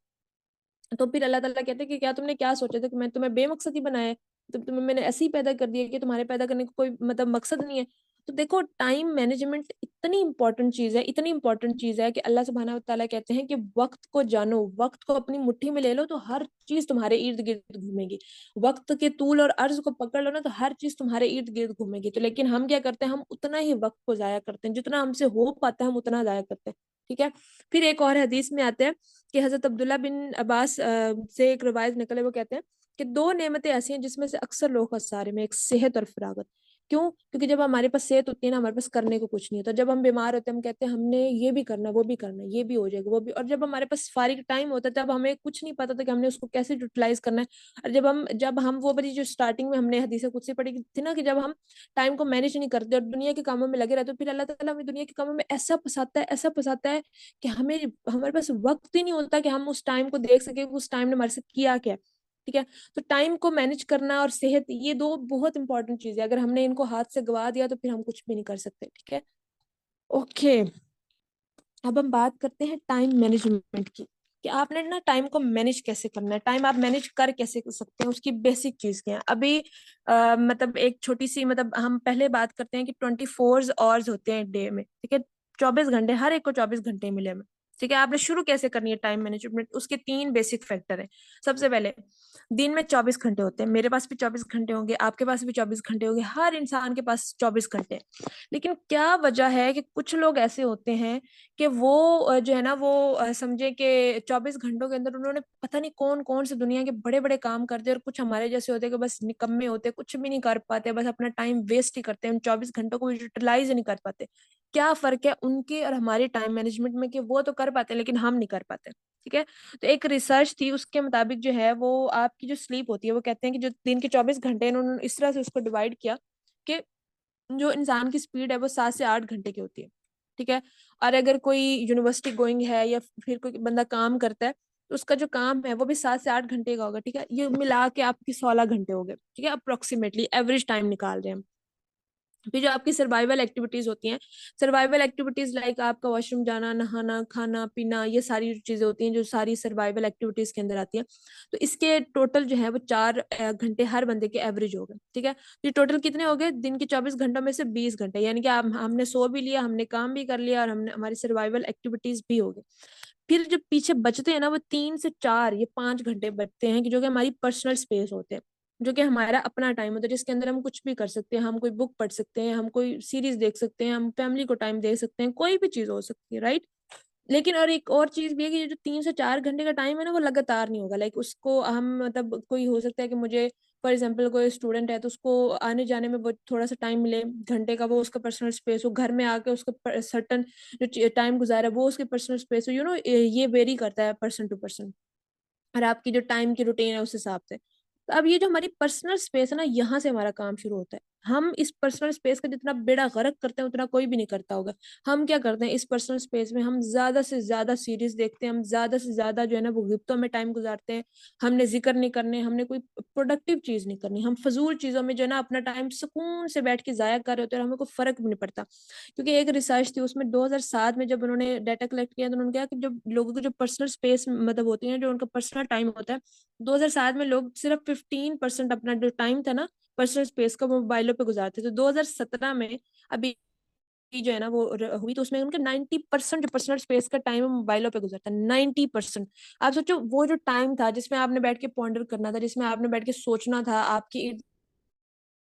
तो फिर अल्लाह ताला कहते हैं कि क्या तुमने क्या सोचा था कि मैं तुम्हें बेमकसद ही बनाया है? तो तुम्हें मैंने ऐसे ही पैदा कर दिया कि तुम्हारे पैदा करने का कोई मतलब मकसद नहीं है। तो देखो, टाइम मैनेजमेंट इतनी इंपॉर्टेंट चीज है, इतनी इंपॉर्टेंट चीज है कि अल्लाह सुब्हानहू व तआला कहते हैं कि वक्त को जानो, वक्त को अपनी मुट्ठी में ले लो तो हर चीज तुम्हारे इर्द गिर्द घूमेगी। वक्त के तूल और अर्ज को पकड़ लो ना, तो हर चीज तुम्हारे इर्द गिर्द घूमेगी। तो लेकिन हम क्या करते हैं, हम उतना ही वक्त को जाया करते हैं, जितना हमसे हो पाता है हम उतना जाया करते हैं। ठीक है, फिर एक और हदीस में आते हैं कि हजरत अब्दुल्ला बिन अब्बास से एक रिवायत निकले, वो कहते हैं कि 2 नेमतें ऐसी हैं जिसमें से अक्सर लोग खसारे में, एक सेहत और फरागत। क्यों? क्योंकि जब हमारे पास सेहत होती है ना, हमारे पास करने को कुछ नहीं होता। जब हम बीमार होते हैं हम कहते हैं हमने ये भी करना है, वो भी करना है, ये भी हो जाएगा, वो भी। और जब हमारे पास फारिग टाइम होता है तब हमें कुछ नहीं पता था कि हमने उसको कैसे यूटिलाइज करना है। और जब हम वो बड़ी जो स्टार्टिंग में हमने हदीस कुदसी पढ़ी थी ना, कि जब हम टाइम को मैनेज नहीं करते और दुनिया के कामों में लगे रहते, तो फिर अल्लाह ताला हमें दुनिया के कामों में ऐसा फंसाता है, ऐसा फंसाता है कि हमें हमारे पास वक्त ही नहीं होता कि हम उस टाइम को देख सके कि उस टाइम ने हमारे साथ किया क्या है। ठीक है, तो टाइम को मैनेज करना और सेहत, ये 2 बहुत इंपॉर्टेंट चीज है। अगर हमने इनको हाथ से गवा दिया तो फिर हम कुछ भी नहीं कर सकते। ठीक है, ओके, अब हम बात करते हैं टाइम मैनेजमेंट की, कि आपने ना टाइम को मैनेज कैसे करना है, टाइम आप मैनेज कर कैसे कर सकते हैं, उसकी बेसिक चीज क्या है। अभी मतलब एक छोटी सी, मतलब हम पहले बात करते हैं कि 24 आवर्स होते हैं डे में। ठीक है, 24 घंटे, हर एक को 24 घंटे मिले हमें। ठीक है, आपने शुरू कैसे करनी है टाइम मैनेजमेंट, उसके 3 बेसिक फैक्टर हैं। सबसे पहले, दिन में 24 घंटे होते हैं, मेरे पास भी 24 घंटे होंगे, आपके पास भी 24 घंटे होंगे, हर इंसान के पास 24 घंटे हैं। लेकिन क्या वजह है कि कुछ लोग ऐसे होते हैं कि वो जो है ना वो समझे कि 24 घंटों के अंदर उन्होंने पता नहीं कौन कौन से दुनिया के बड़े बड़े काम करते हैं, और कुछ हमारे जैसे होते हैं कि बस निकम्मे होते हैं, कुछ भी नहीं कर पाते, बस अपना टाइम वेस्ट ही करते हैं, उन 24 घंटों को यूटिलाइज ही नहीं कर पाते। क्या फर्क है उनके और हमारे टाइम मैनेजमेंट में, कि वो तो कर पाते हैं लेकिन हम नहीं कर पाते। ठीक है, तो एक रिसर्च थी, उसके मुताबिक जो है वो आपकी जो स्लीप होती है, वो कहते हैं कि जो दिन के 24 घंटे हैं, उन्होंने इस तरह से उसको डिवाइड किया कि जो इंसान की स्पीड है वो 7 से 8 घंटे की होती है, ठीक है। और अगर कोई यूनिवर्सिटी गोइंग है या फिर कोई बंदा काम करता है, तो उसका जो काम है वो भी 7 से 8 घंटे का होगा, ठीक है। ये मिला के आपके 16 घंटे हो गए, ठीक है, अप्रोक्सीमेटली एवरेज टाइम निकाल रहे हैं हम। फिर जो आपकी सर्वाइवल एक्टिविटीज होती हैं, सर्वाइवल एक्टिविटीज लाइक आपका वॉशरूम जाना, नहाना, खाना पीना, ये सारी चीजें होती हैं जो सारी सर्वाइवल एक्टिविटीज के अंदर आती हैं। तो इसके टोटल जो है वो 4 घंटे हर बंदे के एवरेज हो गए, ठीक है। ये टोटल कितने हो गए दिन के 24 घंटों में से 20 घंटे, यानी कि हमने सो भी लिया, हमने काम भी कर लिया, और हमने हमारी सर्वाइवल एक्टिविटीज भी हो गई। फिर जो पीछे बचते हैं ना, वो 3 से 4 ये 5 घंटे बचते हैं कि जो कि हमारी पर्सनल स्पेस होते हैं, जो कि हमारा अपना टाइम होता है, जिसके अंदर हम कुछ भी कर सकते हैं। हम कोई बुक पढ़ सकते हैं, हम कोई सीरीज देख सकते हैं, हम फैमिली को टाइम दे सकते हैं, कोई भी चीज हो सकती है, राइट। लेकिन और एक और चीज भी है कि ये जो 3 से 4 घंटे का टाइम है ना, वो लगातार नहीं होगा। लाइक उसको हम मतलब कोई हो सकता है कि मुझे फॉर एग्जाम्पल कोई स्टूडेंट है तो उसको आने जाने में वो थोड़ा सा टाइम मिले, घंटे का, वो उसका पर्सनल स्पेस हो, घर में आके उसका सर्टन जो टाइम गुजारा है वो उसके पर्सनल स्पेस हो, ये वेरी करता है पर्सन टू पर्सन, और आपकी जो टाइम की रूटीन है उस हिसाब से। तो अब ये जो हमारी पर्सनल स्पेस है ना, यहाँ से हमारा काम शुरू होता है। हम इस पर्सनल स्पेस का जितना बेड़ा गर्क करते हैं उतना कोई भी नहीं करता होगा। हम क्या करते हैं, इस पर्सनल स्पेस में हम ज्यादा से ज्यादा सीरीज देखते हैं, हम ज्यादा से ज्यादा जो है ना वो गिफ्टों में टाइम गुजारते हैं। हमने जिक्र नहीं करने, हमने कोई प्रोडक्टिव चीज नहीं करनी, हम फजूल चीजों में जो है ना अपना टाइम सुकून से बैठ के जाया कर रहे होते हैं, और हमें कोई फर्क भी नहीं पड़ता। क्योंकि एक रिसर्च थी, उसमें 2007 में जब उन्होंने डाटा कलेक्ट किया, तो उन्होंने कहा कि जब लोगों की जो पर्सनल स्पेस मतलब होती है, जो उनका पर्सनल टाइम होता है, 2007 में लोग सिर्फ 15% अपना जो टाइम था ना पर्सनल स्पेस का, वो मोबाइलों पे गुजारते थे। 2017 में अभी जो है ना वो हुई, तो उसमें उनका 90% जो पर्सनल स्पेस का टाइम है मोबाइलों पे गुजरता है, 90%। आप सोचो वो जो टाइम था जिसमें आपने बैठ के पॉन्डर करना था, जिसमें आपने बैठ के सोचना था आपकी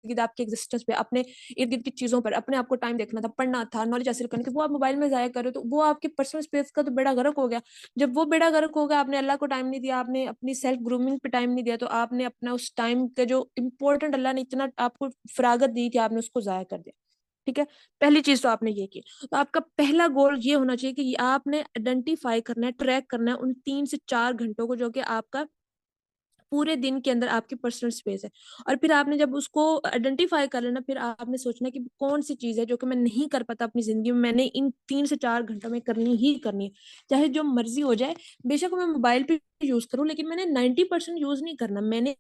गिर्द आपके एग्जिस्टेंस पे, अपने इर्द गिर्द की चीजों पर अपने आप को टाइम देखना था, पढ़ना था, नॉलेज हासिल करनी थी, वो आप मोबाइल में जाया करो, तो वो आपके पर्सनल स्पेस का तो बेड़ा गर्क हो गया। जब वो बेड़ा गर्क हो गया, आपने अल्लाह को टाइम नहीं दिया, आपने अपनी सेल्फ ग्रूमिंग पे टाइम नहीं दिया, तो आपने अपना उस टाइम का जो इम्पोर्टेंट अल्लाह ने इतना आपको फरागत दी थी, आपने उसको जाया कर दिया, ठीक है। पहली चीज तो आपने ये की। तो आपका पहला गोल ये होना चाहिए कि आपने आइडेंटिफाई करना है, ट्रैक करना है उन 3 से 4 घंटों को, जो कि आपका पूरे दिन के अंदर आपकी पर्सनल स्पेस है। और फिर आपने जब उसको आइडेंटिफाई कर लेना, फिर आपने सोचना कि कौन सी चीज है जो कि मैं नहीं कर पाता अपनी जिंदगी में, मैंने इन 3 से 4 घंटों में करनी ही करनी है, चाहे जो मर्जी हो जाए। बेशक मैं मोबाइल पे यूज करूँ, लेकिन मैंने 90% यूज नहीं करना, मैंने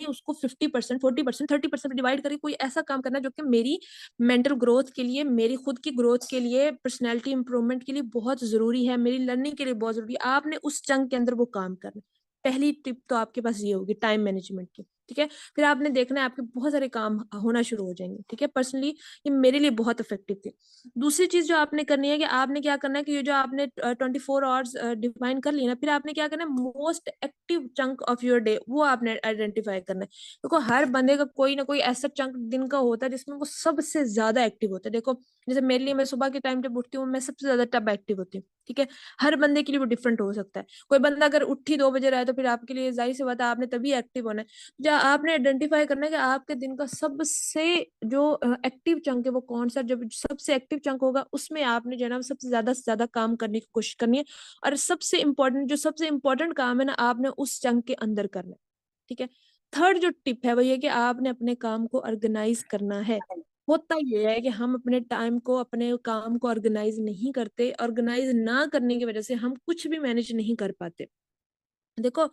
उसको 50%, 40%, 30% डिवाइड करके कोई ऐसा काम करना जो कि मेरी मेंटल ग्रोथ के लिए, मेरी खुद की ग्रोथ के लिए, पर्सनैलिटी इंप्रूवमेंट के लिए बहुत जरूरी है, मेरी लर्निंग के लिए बहुत जरूरी है। आपने उस चंक के अंदर वो काम करना। पहली टिप तो आपके पास ये होगी टाइम मैनेजमेंट की, ठीक है। फिर आपने देखना है आपके बहुत सारे काम होना शुरू हो जाएंगे, ठीक है। पर्सनली ये मेरे लिए बहुत इफेक्टिव थी। दूसरी चीज जो आपने करनी है कि आपने क्या करना है कि ये जो आपने 24 आवर्स डिफाइन कर लिया ना, फिर आपने क्या करना है, most active chunk of your day वो आपने आइडेंटिफाई करना है। देखो हर बंदे का कोई ना कोई ऐसा चंक दिन का होता है जिसमें वो सबसे ज्यादा एक्टिव होता है। देखो जैसे मेरे लिए, मैं सुबह के टाइम जब उठती हूँ मैं सबसे ज्यादा तब एक्टिव होती हूँ, ठीक है। हर बंदे के लिए वो डिफरेंट हो सकता है। कोई बंदा अगर उठी 2 बजे रहा है, तो फिर आपके लिए जाहिर सी बात है आपने तभी एक्टिव होना है। जहाँ आपने आइडेंटिफाई करना है कि आपके दिन का सबसे जो एक्टिव चंक है वो कौन सा, जब सबसे एक्टिव चंक होगा उसमें आपने जो है ना सबसे ज्यादा काम करने की कोशिश करनी है। और सबसे इम्पोर्टेंट, जो सबसे इम्पोर्टेंट काम है ना, आपने उस चंक के अंदर करना है, ठीक है। थर्ड जो टिप है वो ये कि आपने अपने काम को ऑर्गेनाइज करना है। होता ये है कि हम अपने टाइम को, अपने काम को ऑर्गेनाइज नहीं करते, ऑर्गेनाइज ना करने की वजह से हम कुछ भी मैनेज नहीं कर पाते। देखो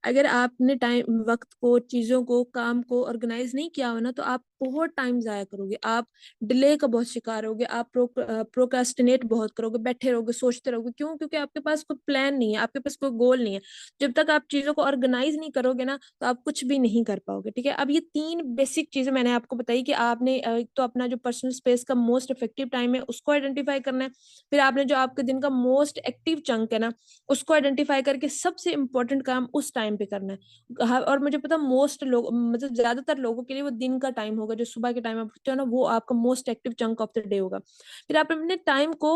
अगर आपने टाइम, वक्त को, चीजों को, काम को ऑर्गेनाइज नहीं किया हो ना, तो आप बहुत टाइम जाया करोगे, आप डिले का बहुत शिकार होगे, आप प्रोक्रास्टिनेट बहुत करोगे, बैठे रहोगे, सोचते रहोगे। क्यों? क्योंकि आपके पास कोई प्लान नहीं है, आपके पास कोई गोल नहीं है। जब तक आप चीजों को ऑर्गेनाइज नहीं करोगे ना, तो आप कुछ भी नहीं कर पाओगे, ठीक है। अब ये 3 बेसिक चीजें मैंने आपको बताई कि आपने एक तो अपना जो पर्सनल स्पेस का मोस्ट इफेक्टिव टाइम है उसको आइडेंटिफाई करना है। फिर आपने जो आपके दिन का मोस्ट एक्टिव चंक है ना, उसको आइडेंटिफाई करके सबसे इम्पोर्टेंट काम उस टाइम पे करना है। और मुझे पता मोस्ट लोग, मतलब ज्यादातर लोगों के लिए वो दिन का टाइम होगा, जो सुबह के टाइम आप उठते हो ना, वो आपका most active chunk of the day होगा। फिर आप अपने टाइम को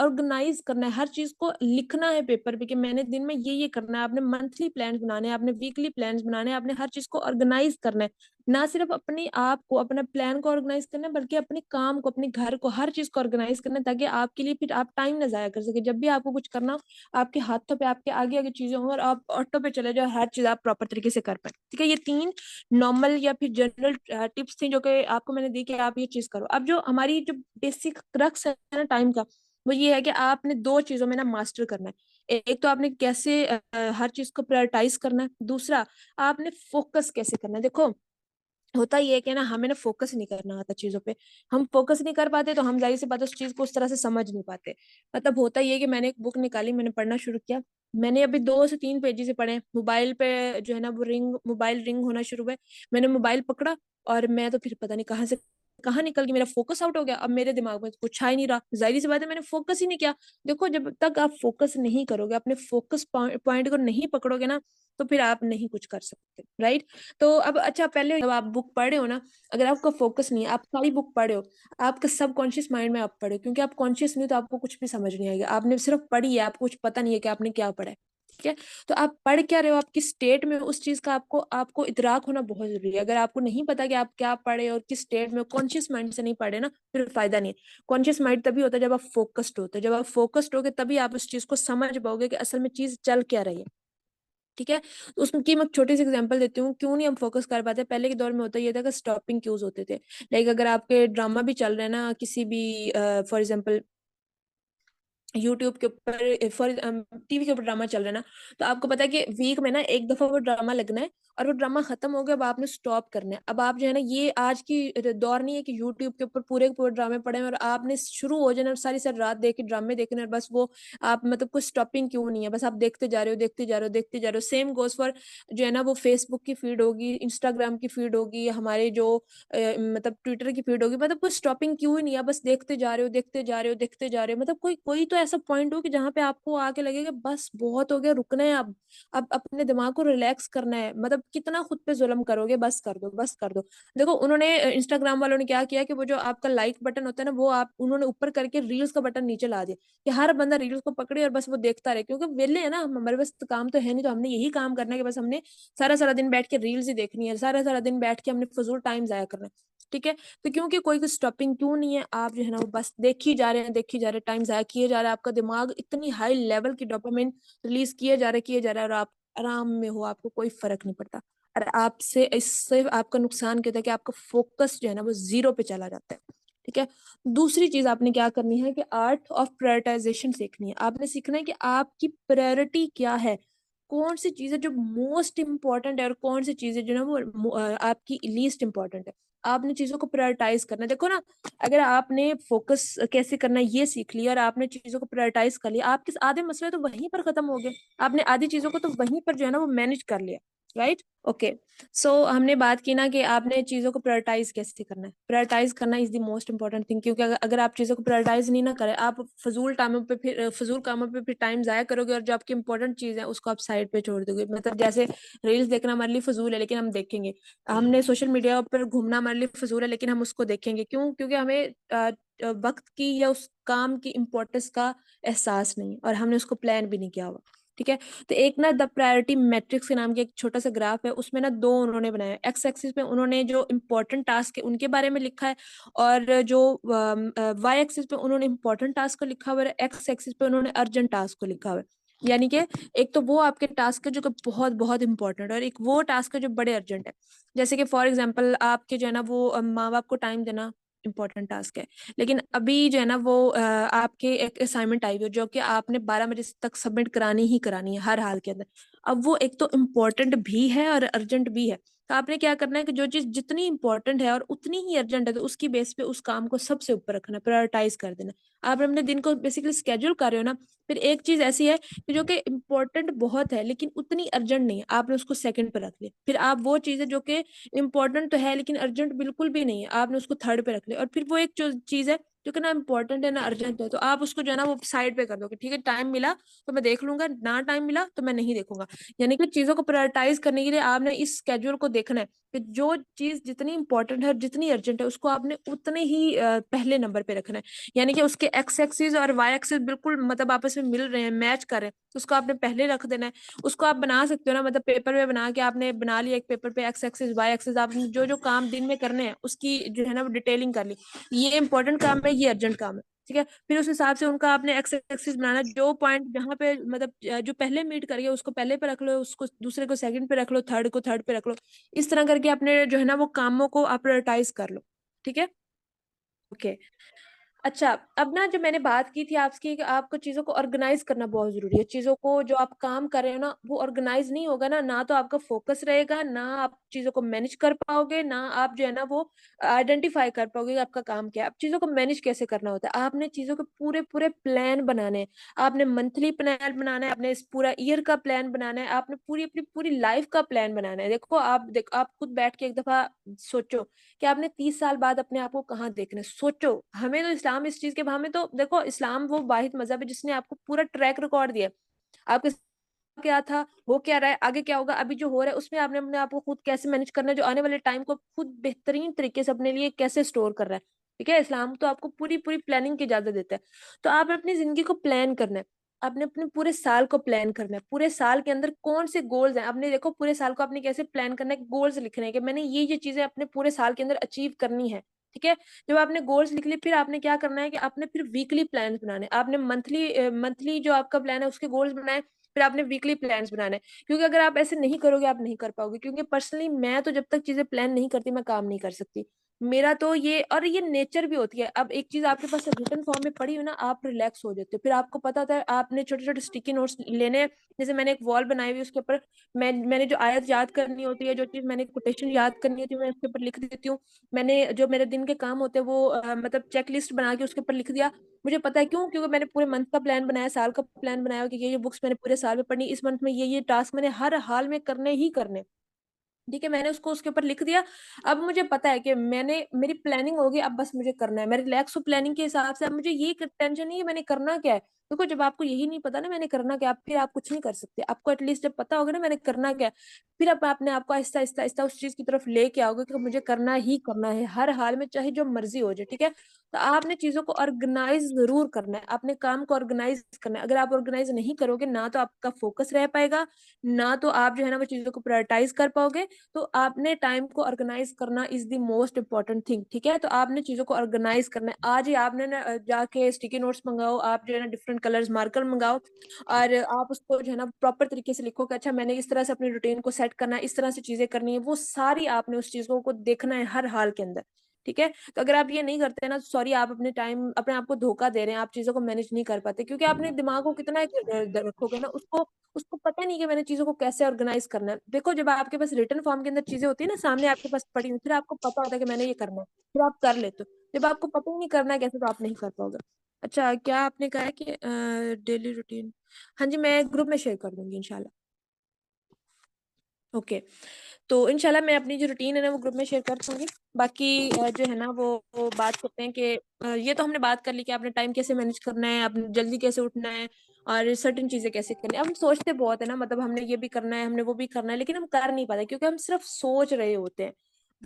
ऑर्गेनाइज करना है, हर चीज को लिखना है पेपर पे कि मैंने दिन में ये करना है। आपने मंथली प्लान बनाने हैं, आपने वीकली प्लान बनाने हैं, आपने हर चीज को ऑर्गेनाइज करना है। ना सिर्फ अपने आप को, अपना प्लान को ऑर्गेनाइज करना है, बल्कि अपने काम को, अपने घर को, हर चीज को ऑर्गेनाइज करना है, ताकि आपके लिए फिर आप टाइम ना जाया कर सके। जब भी आपको कुछ करना हो, आपके हाथों पे, आपके आगे आगे चीजें हों और आप ऑटो पे चले जाओ, हर चीज आप प्रॉपर तरीके से कर पाए। ठीक है, ये 3 नॉर्मल या फिर जनरल टिप्स थी जो कि आपको मैंने दी कि आप ये चीज करो। अब जो हमारी जो बेसिक क्रक्स है ना टाइम का, वो ये है कि आपने 2 चीजों में ना मास्टर करना है। एक तो आपने कैसे हर चीज को प्रायोरिटाइज करना है, दूसरा आपने फोकस कैसे करना है। देखो, होता ये है कि ना हमें ना फोकस नहीं करना आता चीजों पे। हम फोकस नहीं कर पाते तो हम जाहिर सी बात है उस चीज को उस तरह से समझ नहीं पाते। मतलब होता ये है कि मैंने एक बुक निकाली, मैंने पढ़ना शुरू किया, मैंने अभी 2 से 3 पेज से पढ़े, मोबाइल पे जो है ना वो मोबाइल रिंग होना शुरू हुआ। मैंने मोबाइल पकड़ा और मैं तो फिर पता नहीं कहाँ से कहाँ निकल गई, मेरा फोकस आउट हो गया। अब मेरे दिमाग में कुछ आ ही नहीं रहा, जाहिर सी बात है मैंने फोकस ही नहीं किया। देखो, जब तक आप फोकस नहीं करोगे, अपने फोकस पॉइंट को नहीं पकड़ोगे ना, तो फिर आप नहीं कुछ कर सकते, राइट। तो अब अच्छा, पहले जब आप बुक पढ़े हो ना, अगर आपका फोकस नहीं है, आप सारी बुक पढ़े हो, आपका सबकॉन्शियस माइंड में आप पढ़े हो, क्योंकि आप कॉन्शियस नहीं हो तो आपको कुछ भी समझ नहीं आएगा। आपने सिर्फ पढ़ी है, आपको कुछ पता नहीं है कि आपने क्या पढ़ा है। ठीक है, तो आप पढ़ क्या रहे हो, आपकी स्टेट में उस चीज का आपको आपको इतराक होना बहुत जरूरी है। अगर आपको नहीं पता कि आप क्या पढ़े और किस स्टेट में, कॉन्शियस माइंड से नहीं पढ़े ना, फिर फायदा नहीं है। कॉन्शियस माइंड तभी होता है जब आप फोकस्ड होते हो। जब आप फोकस्ड होगे तभी आप उस चीज को समझ पाओगे कि असल में चीज चल क्या रही है। ठीक है, तो उसकी मैं छोटी सी एग्जांपल देती हूँ, क्यों नहीं हम फोकस कर पाते। पहले के दौर में होता ये था कि स्टॉपिंग क्यूज होते थे। लाइक अगर आपके ड्रामा भी चल रहे हैं ना, किसी भी फॉर एग्जांपल यूट्यूब के ऊपर, फॉर टीवी के ऊपर ड्रामा चल रहा है ना, तो आपको पता है कि वीक में ना एक दफा वो ड्रामा लगना है, और वो ड्रामा खत्म हो गया, अब आपने स्टॉप करना है। अब आप जो है ना, ये आज की दौर नहीं है कि यूट्यूब के ऊपर पूरे के पूरे ड्रामे पड़े हैं और आपने शुरू हो जाना और सारी सारी रात देख के ड्रामे देखने, और बस वो आप मतलब कोई स्टॉपिंग क्यों नहीं है, बस आप देखते जा रहे हो, देखते जा रहे हो, देखते जा रहे हो। सेम गोज फॉर जो है ना, वो फेसबुक की फीड होगी, इंस्टाग्राम की फीड होगी, हमारे जो मतलब ट्विटर की फीड होगी, मतलब कोई स्टॉपिंग क्यों ही नहीं है, बस देखते जा रहे हो, देखते जा रहे हो, देखते जा रहे हो। मतलब कोई कोई तो ऐसा पॉइंट हो कि जहाँ पे आपको आके लगेगा बस बहुत हो गया, रुकना है अब अपने दिमाग को रिलैक्स करना है। मतलब कितना खुद पे जुल्म करोगे, बस कर दो, बस कर दो। देखो, उन्होंने इंस्टाग्राम वालों ने क्या किया कि वो जो आपका लाइक बटन होता है ना, वो आप उन्होंने ऊपर करके रील्स का बटन नीचे ला दिया, कि हर बंदा रील्स को पकड़े और बस वो देखता रहे। क्योंकि वेले है ना, हमारे पास तो काम तो है नहीं, तो हमने यही काम करना है कि बस हमने सारा सारा दिन बैठ के रील्स ही देखनी है, सारा सारा दिन बैठ के हमने फजूल टाइम जाया करना है। ठीक है, तो क्योंकि कोई स्टॉपिंग क्यों नहीं है, आप जो है ना वो बस देख ही जा रहे हैं, देख ही जा रहे हैं, टाइम जाया किए जा रहा है, आपका दिमाग इतनी हाई लेवल की डोपामिन रिलीज किए जा रहा है, और आप आराम में हो, आपको कोई फर्क नहीं पड़ता। और आपसे इससे आपका नुकसान क्या होता है कि आपका फोकस जो है ना वो जीरो पे चला जाता है। ठीक है, दूसरी चीज आपने क्या करनी है कि आर्ट ऑफ प्रायोरिटाइजेशन सीखनी है। आपने सीखना है कि आपकी प्रायोरिटी क्या है, कौन सी चीजें जो मोस्ट इंपॉर्टेंट है और कौन सी चीजें जो ना वो आपकी लीस्ट इंपॉर्टेंट है। आपने चीजों को प्रायोरिटाइज करना है। देखो ना, अगर आपने फोकस कैसे करना है ये सीख लिया और आपने चीजों को प्रायोरिटाइज कर लिया, आपके आधे मसले तो वहीं पर खत्म हो गए। आपने आधी चीजों को तो वहीं पर जो है ना वो मैनेज कर लिया, राइट। ओके, सो हमने बात की ना कि आपने चीजों को प्रायोरिटाइज कैसे करना है। प्रायोरिटाइज करना is the most important thing, क्योंकि अगर आप चीजों को प्रायोरिटाइज नहीं ना करें, आप फजूल कामों पे फिर टाइम जाया करोगे, और जो आपकी इंपॉर्टेंट चीज है उसको आप साइड पे छोड़ दोगे। मतलब जैसे रील्स देखना हमारे लिए फजूल है लेकिन हम देखेंगे, हमने सोशल मीडिया पर घूमना हमारे लिए फजूल है लेकिन हम उसको देखेंगे, क्यों? क्योंकि हमें वक्त की या उस काम की इम्पोर्टेंस का एहसास नहीं है, और हमने उसको प्लान भी नहीं किया हुआ। ठीक है, तो एक ना द प्रायोरिटी मैट्रिक्स के नाम की एक छोटा सा ग्राफ है, उसमें ना 2 उन्होंने बनाया। एक्स एक्सिस पे उन्होंने जो इम्पोर्टेंट टास्क है उनके बारे में लिखा है, और जो वाई एक्सिस पे उन्होंने इम्पोर्टेंट टास्क को लिखा हुआ है, एक्स एक्सिस पे उन्होंने अर्जेंट टास्क को लिखा हुआ है। यानी कि एक तो वो आपके टास्क है जो कि बहुत बहुत इंपॉर्टेंट है, और एक वो टास्क है जो बड़े अर्जेंट है। जैसे कि फॉर एग्जांपल आपके जो है ना वो माँ बाप को टाइम देना इंपॉर्टेंट टास्क है, लेकिन अभी जो है ना वो आपके एक असाइनमेंट आई हुई है जो कि आपने 12 बजे तक सबमिट करानी ही करानी है हर हाल के अंदर। अब वो एक तो इम्पोर्टेंट भी है और अर्जेंट भी है, तो आपने क्या करना है कि जो चीज जितनी इंपॉर्टेंट है और उतनी ही अर्जेंट है, तो उसकी बेस पे उस काम को सबसे ऊपर रखना, प्रायोरिटाइज कर देना। आप अपने दिन को बेसिकली स्केड्यूल कर रहे हो ना, फिर एक चीज ऐसी है कि जो कि इम्पोर्टेंट बहुत है लेकिन उतनी अर्जेंट नहीं है, आपने उसको सेकंड पर रख लिया। फिर आप वो चीज है जो कि इम्पोर्टेंट तो है लेकिन अर्जेंट बिल्कुल भी नहीं है, आपने उसको थर्ड पे रख लिया। और फिर वो एक जो चीज है जो कि ना इम्पोर्टेंट है ना अर्जेंट है, तो आप उसको जो है ना वो साइड पे कर दो कि ठीक है टाइम मिला तो मैं देख लूंगा, ना टाइम मिला तो मैं नहीं देखूंगा। यानी कि चीजों को प्रायोरिटाइज करने के लिए आपने इस स्केड्यूल को देखना है कि जो चीज जितनी इंपॉर्टेंट है, जितनी अर्जेंट है, उसको आपने उतने ही पहले नंबर पे रखना है। यानी कि उसके एक्स एक्सिस और वाई एक्सिस बिल्कुल मतलब आपस में मिल रहे हैं, मैच कर रहे हैं, तो उसको आपने पहले रख देना है। उसको आप बना सकते हो ना, मतलब पेपर पे बना के आपने बना लिया एक पेपर पे एक्स एक्सिस वाई एक्सिस, आपने जो जो काम दिन में करने हैं उसकी जो है ना वो डिटेलिंग कर ली, ये इंपॉर्टेंट काम है, ये अर्जेंट काम है, ठीक है। फिर उस हिसाब से उनका आपने एक्स एक्सिस बनाना, जो पॉइंट जहाँ पे मतलब जो पहले मीट करिए उसको पहले पे रख लो, उसको दूसरे को सेकंड पे रख लो, थर्ड को थर्ड पे रख लो। इस तरह करके अपने जो है ना वो कामों को आप प्रायोरिटाइज कर लो, ठीक है। ओके। अच्छा, अब ना जो मैंने बात की थी आपकी कि आपको चीजों को ऑर्गेनाइज करना बहुत जरूरी है। चीजों को जो आप काम कर रहे हो ना वो ऑर्गेनाइज नहीं होगा ना, ना तो आपका फोकस रहेगा, ना आप चीजों को मैनेज कर पाओगे, ना आप जो है ना वो आइडेंटिफाई कर पाओगे कि आपका काम क्या है। अब चीजों को मैनेज कैसे करना होता है, आपने चीजों के पूरे पूरे प्लान बनाने हैं। आपने मंथली प्लान बनाना है, आपने इस पूरा ईयर का प्लान बनाना है, आपने पूरी अपनी पूरी लाइफ का प्लान बनाना है। देखो आप खुद बैठ के एक दफा सोचो कि आपने 30 साल बाद अपने आप को कहाँ देखना है। सोचो, हमें तो इस्लाम इस चीज के, हमें तो देखो इस्लाम वो वाहिद मजहब है जिसने आपको पूरा ट्रैक रिकॉर्ड दिया है। आपके क्या था, हो क्या रहा है, आगे क्या होगा, अभी जो हो रहा है उसमें आपने अपने आप को खुद कैसे मैनेज करना है, जो आने वाले टाइम को खुद बेहतरीन तरीके से अपने लिए कैसे स्टोर कर रहा है। ठीक है, इस्लाम तो आपको पूरी पूरी प्लानिंग की इजाजत देता है। तो आपने अपनी जिंदगी को प्लान करना है, आपने अपने पूरे साल को प्लान करना है, पूरे साल के अंदर कौन से गोल्स हैं आपने, देखो पूरे साल को आपने कैसे प्लान करना है, गोल्स लिखने हैं कि मैंने ये चीजें अपने पूरे साल के अंदर अचीव करनी है। ठीक है, जब आपने गोल्स लिख लिए फिर आपने क्या करना है कि आपने फिर वीकली प्लान बनाने हैं। आपने मंथली जो आपका प्लान है उसके गोल्स बनाए, फिर आपने वीकली प्लान्स बनाने हैं। क्योंकि अगर आप ऐसे नहीं करोगे आप नहीं कर पाओगे। क्योंकि पर्सनली मैं तो जब तक चीजें प्लान नहीं करती मैं काम नहीं कर सकती। मेरा तो ये, और ये नेचर भी होती है। अब एक चीज आपके पास रिटर्न फॉर्म में पड़ी हो ना, आप रिलैक्स हो जाते हो। फिर आपको पता होता है आपने छोटे छोटे स्टिकी नोट्स लेने हैं। जैसे मैंने एक वॉल बनाई हुई है, उसके ऊपर मैंने जो आयत याद करनी होती है, जो चीज मैंने कोटेशन याद करनी होती है, मैं उसके ऊपर लिख देती हूँ। मैंने जो मेरे दिन के काम होते हैं वो मतलब चेक लिस्ट बना के उसके ऊपर लिख दिया। मुझे पता है क्यों, क्योंकि मैंने पूरे मंथ का प्लान बनाया, साल का प्लान बनाया कि ये बुक्स मैंने पूरे साल में पढ़नी, इस मंथ में ये टास्क मैंने हर हाल में करने ही करने। ठीक है, मैंने उसको उसके ऊपर लिख दिया। अब मुझे पता है कि मैंने मेरी प्लानिंग होगी, अब बस मुझे करना है। मैं रिलैक्स हूँ प्लानिंग के हिसाब से। अब मुझे ये टेंशन नहीं है मैंने करना क्या है। देखो जब आपको यही नहीं पता ना मैंने करना क्या, फिर आप कुछ नहीं कर सकते। आपको एटलीस्ट जब पता होगा ना मैंने करना क्या है, फिर आप अपने आप को आहिस्ता आहिस्ता आहिस्ता उस चीज की तरफ लेके आओगे कि मुझे करना ही करना है हर हाल में, चाहे जो मर्जी हो जाए। ठीक है, तो आपने चीजों को ऑर्गेनाइज जरूर करना है, अपने काम को ऑर्गेनाइज करना है। अगर आप ऑर्गेनाइज नहीं करोगे ना तो आपका फोकस रह पाएगा, ना तो आप जो है ना वो चीजों को प्रायोरिटाइज कर पाओगे। तो आपने टाइम को ऑर्गेनाइज करना is the most important thing. ठीक है, तो आपने चीजों को ऑर्गेनाइज करना है। आज ही आपने ना जाके स्टिकी नोट्स मंगाओ, आप जो है ना डिफरेंट कलर्स मार्कर मंगाओ, और आप उसको जो है ना प्रॉपर तरीके से लिखो कि अच्छा मैंने इस तरह से अपनी रूटीन को सेट करना है, इस तरह से चीजें करनी है। वो सारी आपने उस चीजों को देखना है हर हाल के अंदर। ठीक है, तो अगर आप ये नहीं करते ना, सॉरी, आप अपने आप को धोखा दे रहे हैं, आप चीजों को मैनेज नहीं कर पाते। क्योंकि आपने दिमाग को कितना रखोगे ना, उसको उसको पता नहीं कि मैंने चीजों को कैसे ऑर्गेनाइज करना है। देखो जब आपके पास रिटर्न फॉर्म के अंदर चीजें होती है ना, सामने आपके पास पड़ी हुई, फिर आपको पता होता है कि मैंने ये करना है, फिर आप कर लेते हो। जब आपको पता ही नहीं करना है कैसे, तो आप नहीं कर पाओगे। अच्छा, क्या आपने कहा है कि डेली रूटीन? हाँ जी, मैं ग्रुप में शेयर कर दूंगी इंशाल्लाह। ओके, तो इंशाल्लाह मैं अपनी जो रूटीन है ना वो ग्रुप में शेयर कर दूंगी। बाकी जो है ना वो बात करते हैं कि ये तो हमने बात कर ली कि आपने टाइम कैसे मैनेज करना है, आपने जल्दी कैसे उठना है, और सर्टेन चीजें कैसे करनी है। हम सोचते बहुत है ना, मतलब हमने ये भी करना है, हमने वो भी करना है, लेकिन हम कर नहीं पाते क्योंकि हम सिर्फ सोच रहे होते हैं।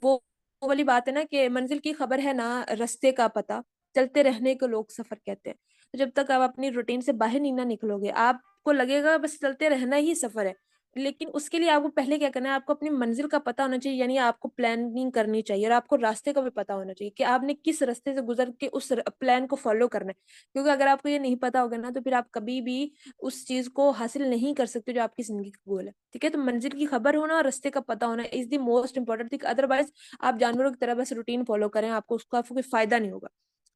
वो वाली बात है ना कि मंजिल की खबर है ना रास्ते का पता, चलते रहने को लोग सफर कहते हैं। तो जब तक आप अपनी रूटीन से बाहर नहीं ना निकलोगे, आपको लगेगा बस चलते रहना ही सफर है। लेकिन उसके लिए आपको पहले क्या करना है, आपको अपनी मंजिल का पता होना चाहिए, यानी आपको प्लानिंग करनी चाहिए, और आपको रास्ते का भी पता होना चाहिए कि आपने किस रास्ते से गुजर के उस प्लान को फॉलो करना है। क्योंकि अगर आपको ये नहीं पता होगा ना तो फिर आप कभी भी उस चीज को हासिल नहीं कर सकते जो आपकी जिंदगी का गोल है। ठीक है, तो मंजिल की खबर होना और रास्ते का पता होना is the most important thing. Otherwise आप जानवरों की तरह बस रूटीन फॉलो करें, आपको कोई फायदा नहीं होगा।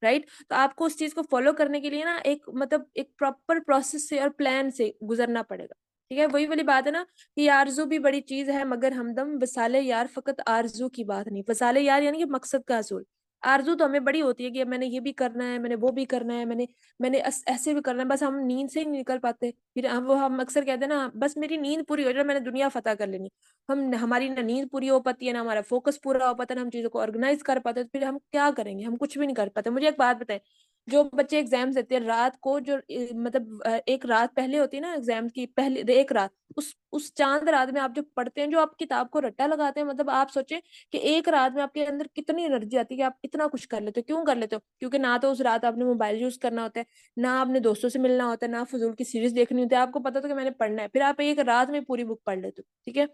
राइट, तो आपको उस चीज को फॉलो करने के लिए ना एक मतलब एक प्रॉपर प्रोसेस से और प्लान से गुजरना पड़ेगा। ठीक है, वही वाली बात है ना कि आरजू भी बड़ी चीज है मगर हमदम, वसाले यार फकत आरजू की बात नहीं। वसाले यार यानी कि मकसद का असूल। आरज़ू तो हमें बड़ी होती है कि मैंने ये भी करना है, मैंने वो भी करना है, मैंने मैंने ऐसे भी करना है, बस हम नींद से ही नहीं निकल पाते। फिर हम अक्सर कहते हैं ना, बस मेरी नींद पूरी हो जाए, मैंने दुनिया फ़तह कर लेनी। हमारी ना नींद पूरी हो पाती है, ना हमारा फ़ोकस पूरा हो पाता है, ना हम चीज़ों को ऑर्गनाइज़ कर पाते, तो फिर हम क्या करेंगे? हम कुछ भी नहीं कर पाते। मुझे एक बात बताएँ, जो बच्चे एग्ज़ाम्स देते हैं रात को, जो मतलब एक रात पहले होती है ना एग्ज़ाम की, पहली एक रात, उस चाँद रात में आप जो पढ़ते हैं, जो आप किताब को रट्टा लगाते हैं, मतलब आप सोचें कि एक रात में आपके अंदर कितनी एनर्जी आती है कि आप इतना कुछ कर लेते हो। क्यों कर लेते हो? क्योंकि ना तो उस रात आपने मोबाइल यूज़ करना होता है, ना आपने दोस्तों से मिलना होता है, ना फ़िज़ूल की सीरीज़ देखनी होती है। आपको पता था कि मैंने पढ़ना है, फिर आप एक रात में पूरी बुक पढ़ लेते हो, ठीक है?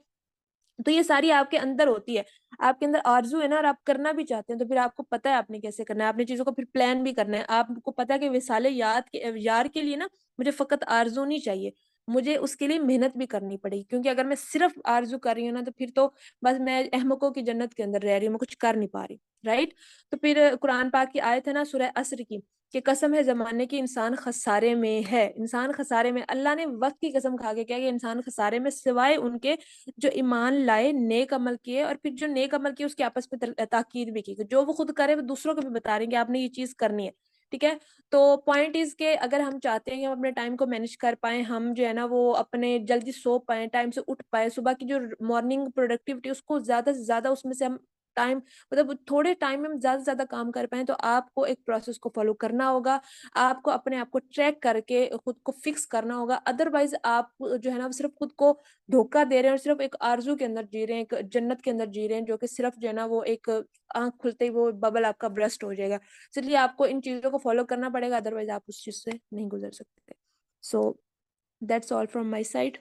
तो ये सारी आपके अंदर होती है। आपके अंदर आरज़ू है ना, और आप करना भी चाहते हैं, तो फिर आपको पता है आपने कैसे करना है, आपने चीज़ों को फिर प्लान भी करना है। आपको पता है कि विसाले यार के लिए ना मुझे फ़कत आरज़ू नहीं चाहिए, मुझे उसके लिए मेहनत भी करनी पड़ेगी, क्योंकि अगर मैं सिर्फ़ आरज़ू कर रही हूँ ना, तो फिर तो बस मैं अहमकों की जन्नत के अंदर रह रही हूँ, मैं कुछ कर नहीं पा रही, राइट? तो फिर कुरान पाक की आयत है ना सूरह अस्र की, कि कसम है ज़माने की इंसान खसारे में है, इंसान खसारे में। अल्लाह ने वक़्त की कसम खा के कहा कि इंसान खसारे में, सिवाय उनके जो ईमान लाए, नेक अमल किए, और फिर जो नेक अमल किए उसकी आपस में ताकीद भी की। जो वो खुद करे वो दूसरों को भी बता रहे हैं कि आपने ये चीज़ करनी है, ठीक है? तो पॉइंट इज़ के अगर हम चाहते हैं कि हम अपने टाइम को मैनेज कर पाएँ, हम जो है ना वो अपने जल्दी सो पाएँ, टाइम से उठ पाएँ, सुबह की जो मॉर्निंग प्रोडक्टिविटी उसको ज़्यादा से ज़्यादा उसमें से हम टाइम, मतलब थोड़े टाइम में हम ज़्यादा से ज़्यादा काम कर पाएँ, तो आपको एक प्रोसेस को फ़ॉलो करना होगा। आपको अपने आप को ट्रैक करके खुद को फिक्स करना होगा। अदरवाइज़ आप जो है ना सिर्फ़ खुद को धोखा दे रहे हैं, और सिर्फ़ एक आरज़ू के अंदर जी रहे हैं, एक जन्नत के अंदर जी रहे हैं, जो कि सिर्फ़ जो है ना वो एक आँख खुलते ही वो बबल आपका बर्स्ट हो जाएगा। इसलिए आपको इन चीज़ों को फ़ॉलो करना पड़ेगा, अदरवाइज़ आप उस चीज़ से नहीं गुज़र सकते। So that's all from my side.